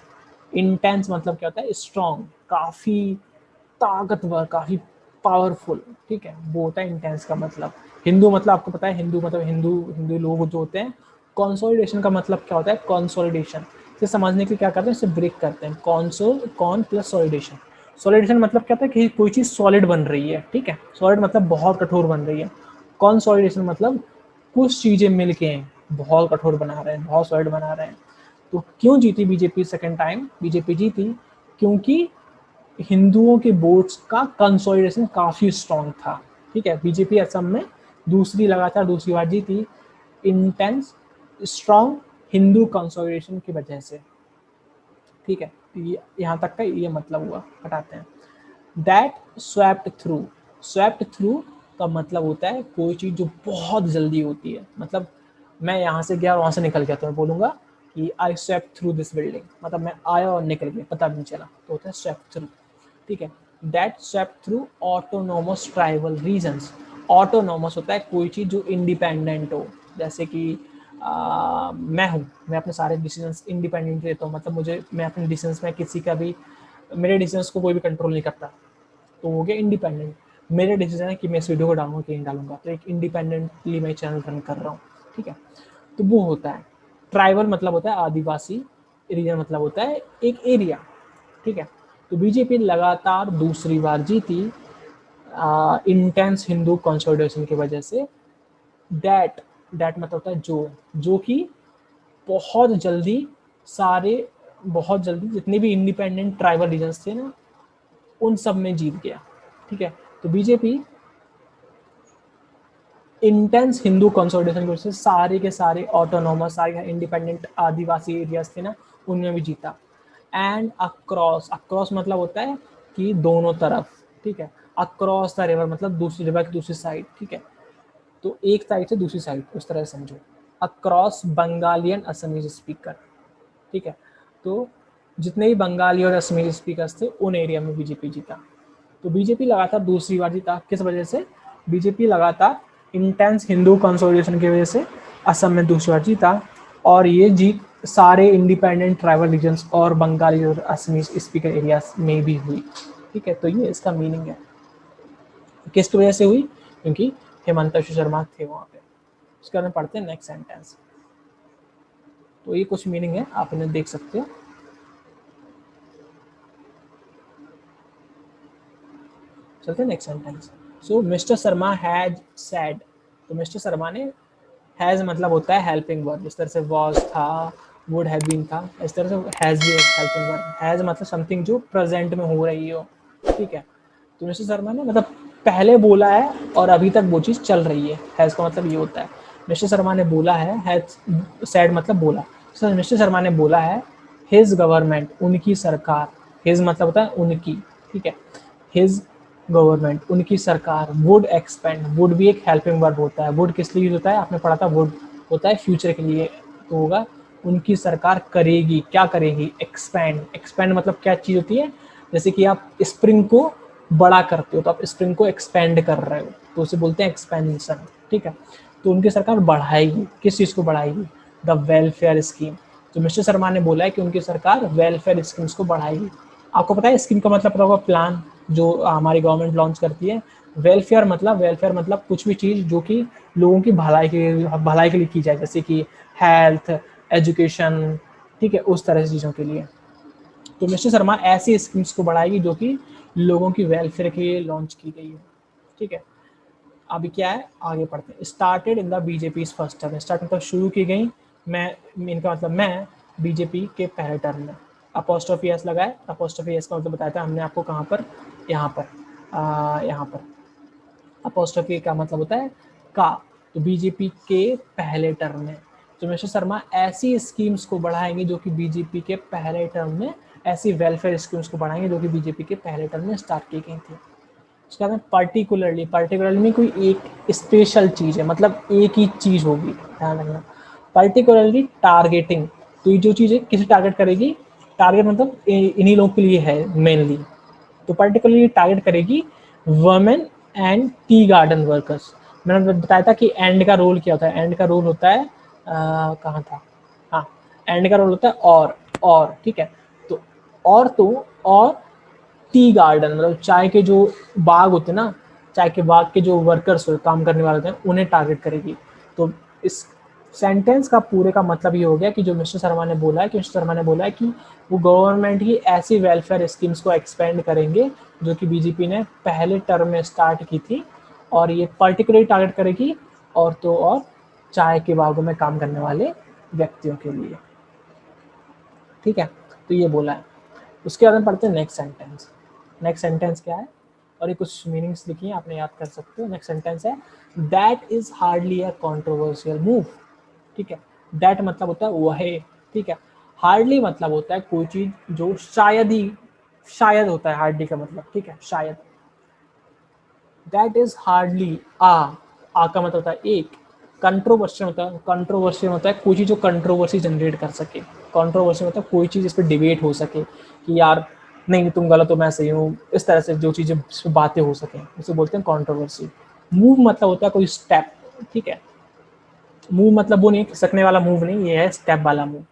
इंटेंस मतलब क्या होता है? स्ट्रॉन्ग, काफी ताकतवर, काफी पावरफुल, ठीक है, वो होता है इंटेंस का मतलब। हिंदू मतलब आपको पता है, हिंदू मतलब हिंदू हिंदू लोग जो होते हैं। कंसोलिडेशन का मतलब क्या होता है? कंसोलिडेशन से समझने के लिए क्या करते हैं, इसे ब्रेक करते हैं। Cone plus सॉलिडेशन। सॉलिडेशन मतलब क्या होता है कि कोई चीज सॉलिड बन रही है, ठीक है। सॉलिड मतलब बहुत कठोर बन रही है। कंसोलिडेशन मतलब कुछ चीजें मिलके बहुत कठोर बना रहे हैं, बहुत सॉलिड बना रहे हैं। तो क्यों जीती बीजेपी सेकेंड टाइम? बीजेपी जीती क्योंकि हिंदुओं के वोट्स का कंसोलिडेशन काफी स्ट्रॉन्ग था, ठीक है। बीजेपी असम में लगातार दूसरी बार जीती, इंटेंस स्ट्रॉन्ग हिंदू कंसोलिडेशन की वजह से, ठीक है। यहाँ तक का ये मतलब हुआ, हटाते हैं। That swept through, swept through का मतलब होता है कोई चीज जो बहुत जल्दी होती है। मतलब मैं यहाँ से गया और वहां से निकल गया, तो मैं बोलूंगा कि आई स्वेप्ट थ्रू दिस बिल्डिंग, मतलब मैं आया और निकल गया, पता भी नहीं चला, तो होता है स्वेप्ट थ्रू, ठीक है। That swept through autonomous tribal regions. Autonomous होता है कोई चीज जो इंडिपेंडेंट हो, जैसे कि मैं हूँ, मैं अपने सारे डिसीजंस इंडिपेंडेंट लेता हूँ, मतलब मैं अपने डिसीजंस में किसी का भी, मेरे डिसीजंस को कोई भी कंट्रोल नहीं करता, तो हो गया इंडिपेंडेंट। मेरे डिसीजन है कि मैं इस वीडियो को डालूंगा कि नहीं डालूंगा, तो एक इंडिपेंडेंटली मैं चैनल रन कर रहा हूँ, ठीक है। तो वो होता है ट्राइबल, मतलब होता है आदिवासी, रीजन मतलब होता है एक एरिया, ठीक है। तो बीजेपी लगातार दूसरी बार जीती इंटेंस हिंदू कंसोलिडेशन की वजह से। दैट दैट मतलब होता है जो कि बहुत जल्दी सारे, बहुत जल्दी जितने भी इंडिपेंडेंट ट्राइबल रीजन्स थे ना, उन सब में जीत गया, ठीक है। तो बीजेपी इंटेंस हिंदू कंसोलिडेशन की वजह से सारे के सारे ऑटोनोमस, सारे इंडिपेंडेंट आदिवासी एरियाज थे ना, उनमें भी जीता। एंड अक्रॉस, अक्रॉस मतलब होता है कि दोनों तरफ, ठीक है। अक्रॉस द रिवर मतलब दूसरी रिवर की दूसरी साइड, ठीक है। तो एक साइड से दूसरी साइड, उस तरह से समझो। अक्रॉस बंगालियन असमीज स्पीकर, ठीक है। तो जितने भी बंगाली और असमीज स्पीकर्स थे उन एरिया में बीजेपी जीता। तो बीजेपी लगातार दूसरी बार जीता, किस वजह से? बीजेपी लगातार इंटेंस हिंदू कंसोलिडेशन की वजह से असम में दूसरी बार जीता, और ये जीत सारे इंडिपेंडेंट ट्राइबल रीजन्स और बंगाली और असमीज स्पीकर एरियाज में भी हुई, ठीक है। तो ये इसका मीनिंग है। किसकी वजह से हुई? क्योंकि हेमंत विश्व शर्मा थे वहाँ पे, उसके बाद में पढ़ते हैं नेक्स्ट सेंटेंस। तो ये कुछ मीनिंग है, आप इन्हें देख सकते हो। चलते हैं next sentence. So mister Sharma has said, तो मिस्टर शर्मा ने, हैज मतलब होता है हेल्पिंग वर्ब, इस तरह से वॉज था, वुड हैव बीन था, इस तरह से हैज भी एक हेल्पिंग वर्ब। हैज मतलब समथिंग जो प्रेजेंट में हो रही हो, ठीक है। तो मिस्टर शर्मा ने मतलब पहले बोला है और अभी तक वो चीज़ चल रही है, हैज का मतलब ये होता है। मिस्टर शर्मा ने बोला है, हैज सेड मतलब बोला। सो मिस्टर शर्मा ने बोला है, हिज गवर्नमेंट उनकी सरकार, हिज मतलब होता है उनकी, ठीक है। हिज गवर्नमेंट उनकी सरकार वुड एक्सपेंड, वुड भी एक हेल्पिंग वर्ब होता है। वुड किस लिए यूज होता है, आपने पढ़ा था, वुड होता है फ्यूचर के लिए, तो होगा उनकी सरकार करेगी, क्या करेगी, एक्सपैंड। एक्सपैंड मतलब क्या चीज होती है, जैसे कि आप स्प्रिंग को बड़ा करते हो तो आप स्प्रिंग को एक्सपेंड कर रहे हो, तो उसे बोलते हैं एक्सपेंशन, ठीक है। तो उनकी सरकार बढ़ाएगी, किस चीज को बढ़ाएगी, द वेलफेयर स्कीम। तो मिस्टर शर्मा ने बोला है कि उनकी सरकार वेलफेयर स्कीम्स को बढ़ाएगी। आपको पता है स्कीम का मतलब होगा प्लान, जो हमारी गवर्नमेंट लॉन्च करती है। वेलफेयर मतलब कुछ भी चीज जो कि लोगों की भलाई के लिए की जाए, जैसे कि हेल्थ, एजुकेशन, ठीक है, उस तरह की चीजों के लिए। तो मिस्टर शर्मा ऐसी स्कीम्स को बढ़ाएगी जो कि लोगों की वेलफेयर के लिए लॉन्च की गई है, ठीक है। अभी क्या है, आगे पढ़ते हैं। Started in the BJP first term, start मतलब शुरू की गई, मैं, इनका मतलब मैं बीजेपी के पहले टर्म में। अपोस्ट्रोफी एस लगाए, अपोस्ट्रोफी एस का मतलब बताया था हमने आपको कहाँ पर, यहाँ पर, यहाँ पर अपोस्ट्रोफी का मतलब होता है का। तो बीजेपी के पहले टर्म में, तो मिस्टर शर्मा ऐसी स्कीम्स को बढ़ाएंगे जो कि बीजेपी के पहले टर्म में, ऐसी वेलफेयर स्कीम्स को बढ़ाएंगे जो कि बीजेपी के पहले टर्म में स्टार्ट की गई थी। उसके बाद में पर्टिकुलरली, पर्टिकुलरली में कोई एक स्पेशल चीज है, मतलब एक ही चीज होगी, ध्यान रखना। पर्टिकुलरली टारगेटिंग, तो ये जो चीज है किसे टारगेट करेगी, टारगेट मतलब इन्हीं लोगों के लिए है मेनली। तो पर्टिकुलरली टारगेट करेगी women and tea garden workers. मैंने बताया था कि एंड का रोल क्या होता है, एंड का रोल होता है, कहाँ था, हाँ, एंड का रोल होता है और, ठीक है। तो और, तो और टी गार्डन मतलब चाय के जो बाग होते हैं ना, चाय के बाग के जो वर्कर्स हो, काम करने वाले होते हैं, उन्हें टारगेट करेगी। तो इस सेंटेंस का पूरे का मतलब ये हो गया कि जो मिस्टर शर्मा ने बोला है, कि मिस्टर शर्मा ने बोला है कि वो गवर्नमेंट ही ऐसी वेलफेयर स्कीम्स को एक्सपेंड करेंगे जो कि बीजेपी ने पहले टर्म में स्टार्ट की थी, और ये पर्टिकुलरली टारगेट करेगी और तो और चाय के बागों में काम करने वाले व्यक्तियों के लिए, ठीक है। तो ये बोला है। उसके बाद में पढ़ते हैं नेक्स्ट सेंटेंस। नेक्स्ट सेंटेंस क्या है, और ये कुछ मीनिंग्स लिखी हैं, आपने याद कर सकते हो। नेक्स्ट सेंटेंस है, that is hardly a controversial move, ठीक है। दैट मतलब होता है वह है, ठीक है। हार्डली मतलब होता है कोई चीज जो शायद ही, शायद होता है हार्डली का मतलब, ठीक है, शायद। दैट इज हार्डली आ का मतलब होता है एक। कंट्रोवर्शियल होता है, कंट्रोवर्शियल होता है कोई चीज जो कंट्रोवर्सी जनरेट कर सके। कंट्रोवर्सी मतलब कोई चीज इस पर डिबेट हो सके कि यार नहीं तुम गलत हो मैं सही हूँ, इस तरह से जो चीजें इस पे बातें हो सके, उसे बोलते हैं कंट्रोवर्सी। मूव मतलब होता है कोई स्टेप, ठीक है। मूव मतलब वो नहीं खिसकने वाला मूव नहीं, ये है स्टेप वाला मूव,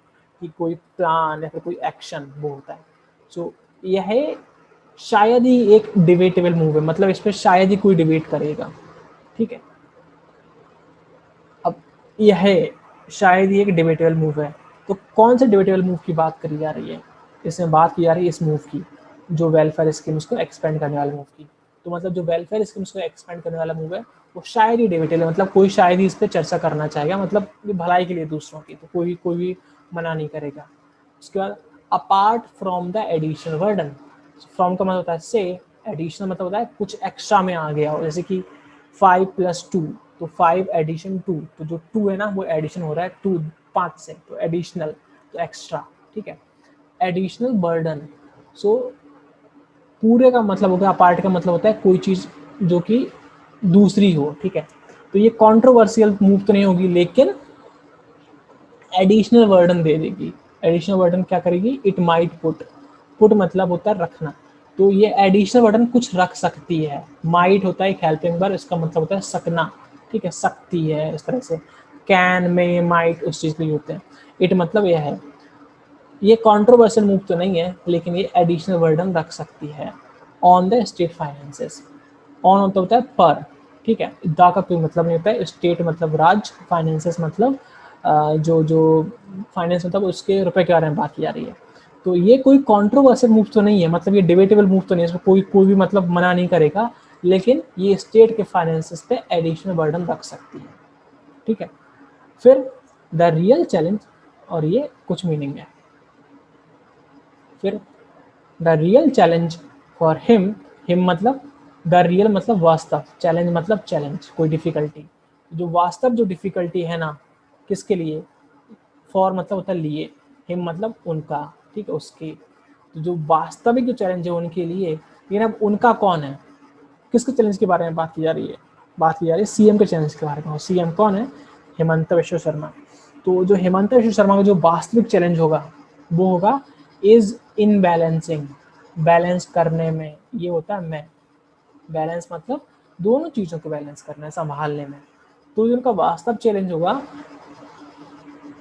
कि कोई प्लान या फिर कोई एक्शन वो होता है। सो यह है शायद ही एक डिबेटेबल मूव है, मतलब इस पर शायद ही कोई डिबेट करेगा, ठीक है। अब यह है शायद ही एक डिबेटेबल मूव है, तो कौन से डिबेटेबल मूव की बात करी जा रही है, इसमें बात की जा रही है इस मूव की, जो वेलफेयर स्कीम्स को एक्सपेंड करने वाले मूव की। तो मतलब जो वेलफेयर स्कीम्स को एक्सपेंड करने वाला मूव है वो शायद ही डिबेटेबल है, मतलब कोई शायद ही इस पर चर्चा करना चाहेगा, मतलब ये भलाई के लिए दूसरों की, तो कोई भी मना नहीं करेगा। उसके बाद apart from the additional burden, from का मतलब होता है से, एडिशनल मतलब होता है कुछ एक्स्ट्रा में आ गया हो, जैसे कि 5+2, तो 5 + 2, तो जो 2 है ना वो एडिशन हो रहा है 2, 5 से, तो एडिशनल, तो एक्स्ट्रा, ठीक है। एडिशनल बर्डन, सो पूरे का मतलब हो गया, अपार्ट का मतलब होता है कोई चीज जो कि दूसरी हो, ठीक है। तो ये कंट्रोवर्शियल मूव तो नहीं होगी, लेकिन एडिशनल वर्डन दे देगी। एडिशनल वर्डन क्या करेगी, इट माइट पुट, पुट मतलब होता है रखना, तो ये एडिशनल वर्डन कुछ रख सकती है। माइट होता है एक हेल्पिंग वर्ब, इसका मतलब होता है सकना, ठीक है, सकती है, इस तरह से कैन में माइट उस चीज के लिए होते हैं। इट मतलब यह है, ये कंट्रोवर्शियल मूव तो नहीं है, लेकिन ये एडिशनल वर्डन रख सकती है। On the state finances, on होता है पर, ठीक है। दा का कोई मतलब नहीं होता है, स्टेट मतलब राज, फाइनेंसेस मतलब जो जो फाइनेंस मतलब उसके रुपए के बारे में बात की जा रही है। तो ये कोई कंट्रोवर्शियल मूव तो नहीं है, मतलब ये डिबेटेबल मूव तो नहीं है, इसमें कोई भी मतलब मना नहीं करेगा, लेकिन ये स्टेट के फाइनेंसेस पे एडिशनल बर्डन रख सकती है। ठीक है। फिर द रियल चैलेंज, और ये कुछ मीनिंग है। फिर the real challenge for him मतलब द रियल मतलब वास्तव, चैलेंज मतलब चैलेंज कोई डिफिकल्टी, जो वास्तव जो डिफिकल्टी है ना, किसके लिए, फॉर मतलब होता है लिए, हिम मतलब उनका, ठीक है, उसके, तो जो वास्तविक जो चैलेंज है उनके लिए, लेकिन अब उनका कौन है, किसके चैलेंज के बारे में बात की जा रही है, बात की जा रही है सीएम के चैलेंज के बारे में। सीएम कौन है, हेमंत विश्व शर्मा। तो जो हेमंत विश्व शर्मा का जो वास्तविक चैलेंज होगा वो होगा इज इन बैलेंसिंग, बैलेंस करने में, ये होता है मैं, बैलेंस मतलब दोनों चीज़ों को बैलेंस करना है, संभालने में। तो जो उनका वास्तव चैलेंज होगा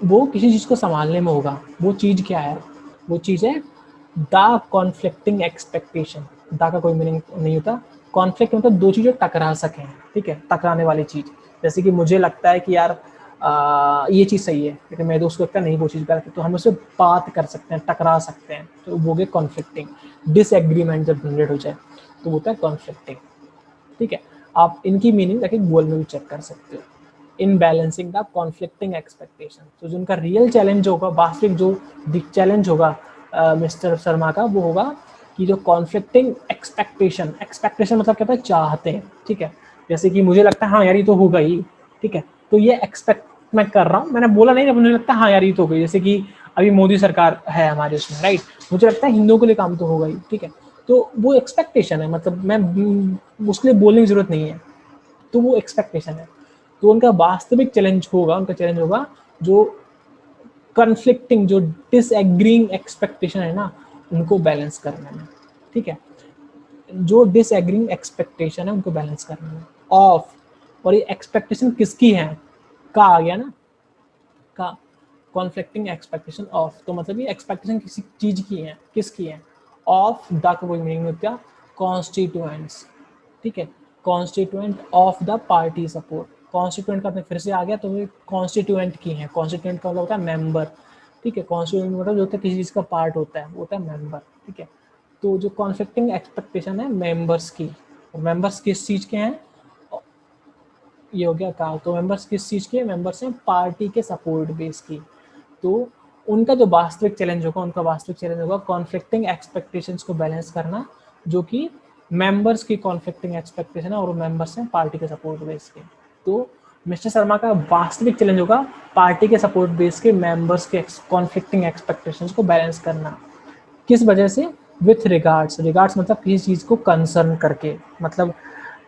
वो किसी चीज़ को संभालने में होगा। वो चीज़ क्या है, वो चीज़ है द कॉन्फ्लिक्टिंग एक्सपेक्टेशन। द का कोई मीनिंग नहीं होता, कॉन्फ्लिक्ट मतलब दो चीज़ें टकरा सकें, ठीक है, टकराने वाली चीज़। जैसे कि मुझे लगता है कि यार ये चीज़ सही है, लेकिन मेरे दोस्त को लगता है नहीं वो चीज़ गलत है, तो हम उससे बात कर सकते हैं, टकरा सकते हैं, तो वो गए कॉन्फ्लिक्टिंग। डिसएग्रीमेंट जब जनरेट हो जाए तो वो होता है कॉन्फ्लिक्टिंग। ठीक है। आप इनकी मीनिंग जाके गूगल में भी चेक कर सकते हो। In balancing the conflicting expectation, तो जो उनका रियल चैलेंज होगा, वास्तविक जो चैलेंज होगा मिस्टर शर्मा का, वो होगा कि जो कॉन्फ्लिक्टिंग एक्सपेक्टेशन, एक्सपेक्टेशन मतलब क्या होता है, चाहते हैं, ठीक है। जैसे कि मुझे लगता है हाँ यार ये तो होगा ही, ठीक है, तो ये एक्सपेक्ट मैं कर रहा हूँ, मैंने बोला नहीं, मुझे लगता है हाँ यार ये तो हो गई। जैसे कि अभी मोदी सरकार है हमारे उसमें, राइट, मुझे लगता है हिंदुओं के लिए काम तो होगा ही, ठीक है, तो वो एक्सपेक्टेशन है, मतलब मैं उसके लिए बोलने की जरूरत नहीं है, तो वो एक्सपेक्टेशन है। तो उनका वास्तविक चैलेंज होगा, उनका चैलेंज होगा जो कन्फ्लिक्टिंग, जो डिसएग्रीइंग एक्सपेक्टेशन है ना, उनको बैलेंस करने में, ठीक है, जो डिसएग्रीइंग एक्सपेक्टेशन है उनको बैलेंस करने में ऑफ, और ये एक्सपेक्टेशन किसकी है, का आ गया ना, का, कॉन्फ्लिक्टिंग एक्सपेक्टेशन ऑफ, तो मतलब ये एक्सपेक्टेशन किसी चीज की है, किसकी है, ऑफ द का कोई मीनिंग नहीं होता, कॉन्स्टिट्यूएंट्स, ठीक है, constituent of the party support. Constituent का अपने फिर से आ गया, तो ये कॉन्स्टिट्यूएंट की है, कॉन्स्टिट्यूएंट का मतलब होता है मेंबर, ठीक है, कॉन्स्टिट्यूएंट मतलब जो होता है किसी चीज का पार्ट होता है, वो होता है मेंबर, ठीक है। तो जो कॉन्फ्लिक्टिंग एक्सपेक्टेशन है मेंबर्स की, मेंबर्स किस चीज के हैं, ये हो गया कहा, तो मेंबर्स किस चीज़ के, मेंबर्स हैं पार्टी के सपोर्ट बेस की। तो उनका जो वास्तविक चैलेंज होगा, उनका वास्तविक चैलेंज होगा कॉन्फ्लिक्टिंग एक्सपेक्टेशंस को बैलेंस करना, जो कि मेंबर्स की कॉन्फ्लिक्टिंग एक्सपेक्टेशन है और मेंबर्स हैं पार्टी के सपोर्ट बेस के। तो मिस्टर शर्मा का वास्तविक चैलेंज होगा पार्टी के सपोर्ट बेस के मेंबर्स के कॉन्फ्लिक्टिंग एक्सपेक्टेशंस को बैलेंस करना, किस वजह से, विथ रिगार्ड्स, रिगार्ड्स मतलब किसी चीज़ को कंसर्न करके, मतलब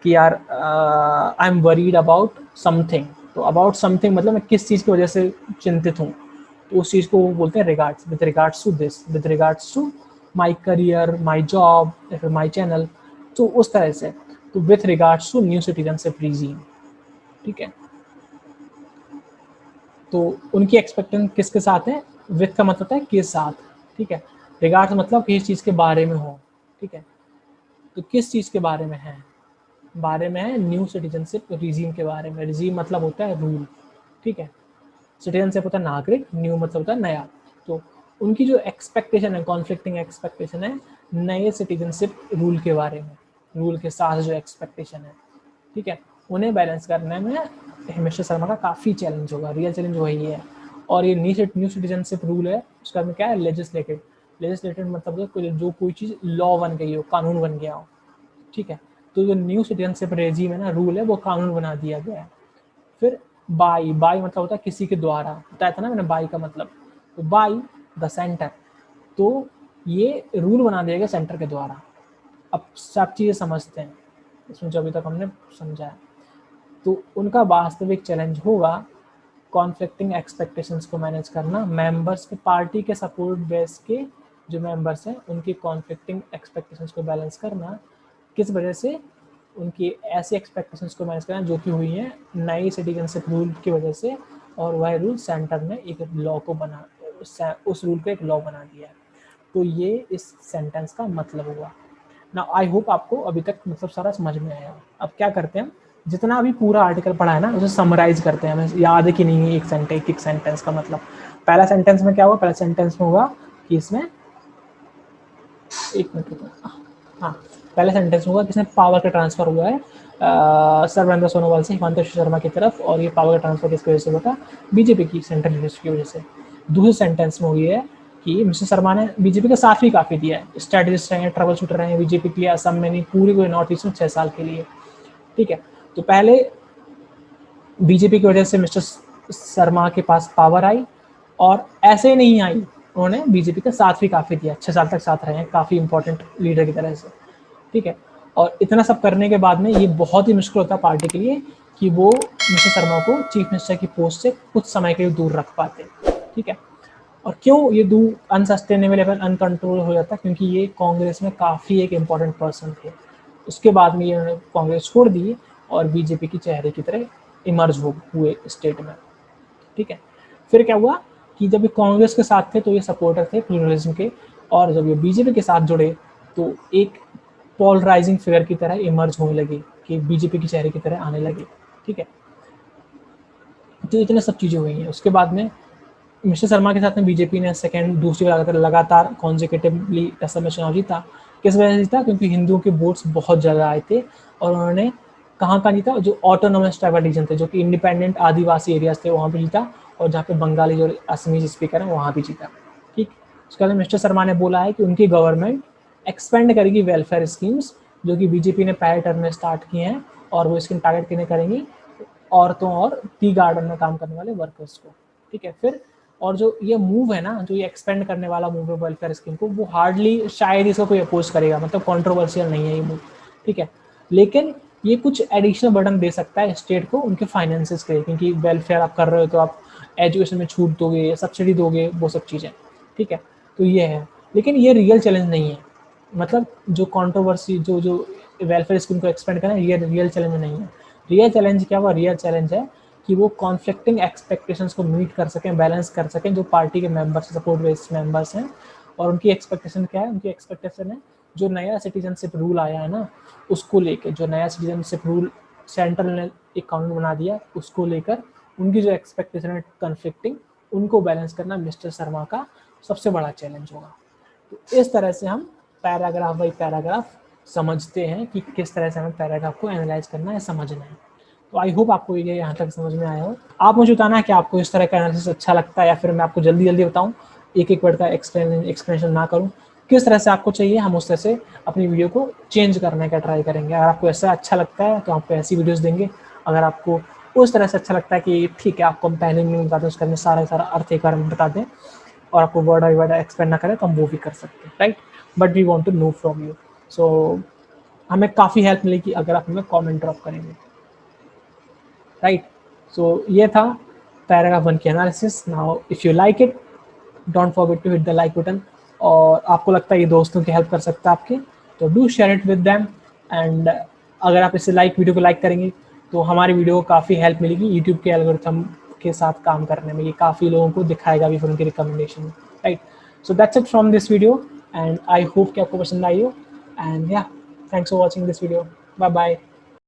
कि यार I am worried about something, तो अबाउट समथिंग मतलब मैं किस चीज़ की वजह से चिंतित हूँ, तो उस चीज़ को वो बोलते हैं regards, with regards to this, with regards to my career, my job या फिर माई चैनल, तो उस तरह से। तो with regards to new citizenship regime, ठीक है, तो उनकी एक्सपेक्टेशन किसके साथ है, विथ का मतलब होता है के साथ, ठीक है, रिगार्ड्स मतलब किस चीज़ के बारे में हो, ठीक है, तो किस चीज़ के बारे में है, बारे में है न्यू सिटीजनशिप रिजीम के बारे में, रिजीम मतलब होता है रूल, ठीक है, सिटीजनशिप होता है नागरिक, न्यू मतलब होता है नया। तो उनकी जो एक्सपेक्टेशन है, कॉन्फ्लिक्टिंग एक्सपेक्टेशन है नए सिटीजनशिप रूल के बारे में, रूल के साथ जो एक्सपेक्टेशन है, ठीक है, उन्हें बैलेंस करने में हिमेश शर्मा का काफ़ी चैलेंज होगा, रियल चैलेंज वही है। और ये न्यू सिटीजनशिप रूल है, उसका क्या है, लेजिस्लेटिव, लेजिस्लेटिव मतलब जो कोई चीज़ लॉ बन गई हो, कानून बन गया हो, ठीक है, तो जो न्यू सिटीजनशिप रेजीम है ना, रूल है, वो कानून बना दिया गया है। फिर बाई, बाई मतलब होता है किसी के द्वारा, बताया था ना मैंने बाई का मतलब, तो बाई द सेंटर, तो ये रूल बना दिया गया सेंटर के द्वारा। अब सब चीज़ें समझते हैं इसमें जो अभी तक हमने समझा है। तो उनका वास्तविक चैलेंज होगा कॉन्फ्लिक्टिंग एक्सपेक्टेशंस को मैनेज करना, मेंबर्स के पार्टी के सपोर्ट बेस के जो मेंबर्स हैं उनकी कॉन्फ्लिक्टिंग एक्सपेक्टेशंस को बैलेंस करना, किस वजह से, उनकी ऐसी एक्सपेक्टेशंस को मैनेज करना जो कि हुई हैं नई सिटीजनशिप रूल की वजह से, और वह रूल सेंटर ने एक लॉ को बना, उस रूल को एक लॉ बना दिया है। तो ये इस सेंटेंस का मतलब हुआ ना। आई होप आपको अभी तक मतलब सारा समझ में आया। अब क्या करते हैं, जितना अभी पूरा आर्टिकल पढ़ा है ना उसे समराइज करते हैं, हमें याद है कि नहीं है एक सेंटेंस का मतलब। पहला सेंटेंस में क्या हुआ, पहला सेंटेंस में होगा कि इसमें, एक मिनट रुको, हाँ, पहले सेंटेंस में होगा किसने पावर का ट्रांसफर हुआ है सर्बानंद सोनोवाल से हिमंता विश्व शर्मा की तरफ, और ये पावर का ट्रांसफर किसकी वजह से हुआ था, बीजेपी की सेंट्रल लीडरशिप की वजह से। दूसरे सेंटेंस में हुई है कि मिस्टर शर्मा ने बीजेपी का साथ भी काफी दिया है, स्ट्रेटेजिस्ट रहे हैं, ट्रबल शूटर रहे हैं बीजेपी के लिए, असम में नहीं पूरे नॉर्थ ईस्ट में 6 साल के लिए। ठीक है, तो पहले बीजेपी की वजह से मिस्टर शर्मा के पास पावर आई, और ऐसे नहीं आई, उन्होंने बीजेपी का साथ भी काफी दिया, 6 साल तक साथ रहे हैं काफी इंपॉर्टेंट लीडर की तरह से। ठीक है, और इतना सब करने के बाद में ये बहुत ही मुश्किल होता है पार्टी के लिए कि वो मिस्टर शर्मा को चीफ मिनिस्टर की पोस्ट से कुछ समय के लिए दूर रख पाते। ठीक है, और क्यों ये दूर अनसस्टेनेबल लेवल अनकंट्रोल हो जाता है, क्योंकि ये कांग्रेस में काफ़ी एक इम्पॉर्टेंट पर्सन थे। उसके बाद में ये उन्होंने कांग्रेस छोड़ दी और बीजेपी की चेहरे की तरह इमर्ज हुए स्टेट में। ठीक है, फिर क्या हुआ कि जब ये कांग्रेस के साथ थे तो ये सपोर्टर थे प्लूरलिज्म के, और जब ये बीजेपी के साथ जुड़े तो एक पोलराइजिंग फिगर की तरह इमर्ज होने लगे, कि बीजेपी की चेहरे की तरह आने लगे। ठीक है, तो इतने सब चीज़ें हुई हैं। उसके बाद में मिस्टर शर्मा के साथ में बीजेपी ने दूसरी बार लगातार कॉन्जिक्यूटिवली असम में चुनाव जीता। किस वजह से जीता, क्योंकि हिंदुओं के वोट्स बहुत ज़्यादा आए थे, और उन्होंने कहाँ जीता, जो ऑटोनोमस ट्राइबल रीजन थे, जो कि इंडिपेंडेंट आदिवासी एरियाज थे, वहाँ पे जीता, और जहाँ पे बंगाली और असमीज स्पीकर हैं वहाँ भी जीता। ठीक, उसके बाद मिस्टर शर्मा ने बोला है कि उनकी गवर्नमेंट एक्सपेंड करेगी वेलफेयर स्कीम्स, जो कि बीजेपी ने पहले टर्म में स्टार्ट किए हैं, और वो स्कीम टारगेट किने करेंगी, औरतों और टी गार्डन में काम करने वाले वर्कर्स को। ठीक है, फिर और जो ये मूव है ना, जो ये एक्सपेंड करने वाला मूव है वेलफेयर स्कीम को, वो हार्डली शायद इसको कोई अपोज करेगा, मतलब कंट्रोवर्शियल नहीं है ये मूव। ठीक है, लेकिन ये कुछ एडिशनल बर्डन दे सकता है स्टेट को उनके फाइनेंसेस के लिए, क्योंकि वेलफेयर आप कर रहे हो तो आप एजुकेशन में छूट दोगे, सब्सिडी दोगे, वो सब चीज़ें। ठीक है, तो ये है, लेकिन ये रियल चैलेंज नहीं है, मतलब जो कंट्रोवर्सी जो वेलफेयर स्कीम को एक्सपेंड करें, ये रियल चैलेंज नहीं है। रियल चैलेंज क्या हुआ, रियल चैलेंज है कि वो कॉन्फ्लिक्टिंग एक्सपेक्टेशंस को मीट कर सकें, बैलेंस कर सकें, जो पार्टी के मेंबर्स, सपोर्ट बेस्ड मेंबर्स हैं। और उनकी एक्सपेक्टेशन क्या है, उनकी एक्सपेक्टेशन है जो नया सिटीजनशिप रूल आया है ना, उसको लेकर, जो नया सिटीजनशिप रूल सेंट्रल ने एक कानून बना दिया, उसको लेकर उनकी जो एक्सपेक्टेशन है कन्फ्लिक्टिंग, उनको बैलेंस करना मिस्टर शर्मा का सबसे बड़ा चैलेंज होगा। तो इस तरह से हम पैराग्राफ बाई पैराग्राफ समझते हैं कि किस तरह से हमें पैराग्राफ को एनालाइज करना है, समझना है। तो आई होप आपको ये यहाँ तक समझ में आया हो। आप मुझे बताना है कि आपको इस तरह का एनालिसिस अच्छा लगता है, या फिर मैं आपको जल्दी जल्दी बताऊँ, एक एक वर्ड का एक्सप्लेनेशन ना करूँ, किस तरह से आपको चाहिए, हम उस तरह से अपनी वीडियो को चेंज करने का ट्राई करेंगे। अगर आपको ऐसा अच्छा लगता है तो आपको ऐसी वीडियोस देंगे, अगर आपको उस तरह से अच्छा लगता है कि ठीक है आपको हम पहले मीनिंग बता दें, उसके अंदर सारा अर्थ एक बार बता दें, और आपको वर्ड बाई वर्ड एक्सप्लेन ना करें, तो हम वो भी कर सकते हैं, right. But we want to know from you, so हमें काफ़ी हेल्प मिलेगी अगर आप हमें कॉमेंट ड्रॉप करेंगे, राइट। सो ये था पैराग्राफ 1 की analysis. Now if you like it, don't forget to hit the like button, और आपको लगता है ये दोस्तों की हेल्प कर सकता है आपके, तो do share it with them. And अगर आप इसे वीडियो को लाइक करेंगे तो हमारी वीडियो को काफ़ी हेल्प मिलेगी यूट्यूब के एल्गोरिथम के साथ काम करने में, ये काफ़ी लोगों को दिखाएगा भी फिर उनकी recommendation, right. So that's it from this video, and I hope कि आपको पसंद आई हो, एंड या thanks for watching this video, bye bye.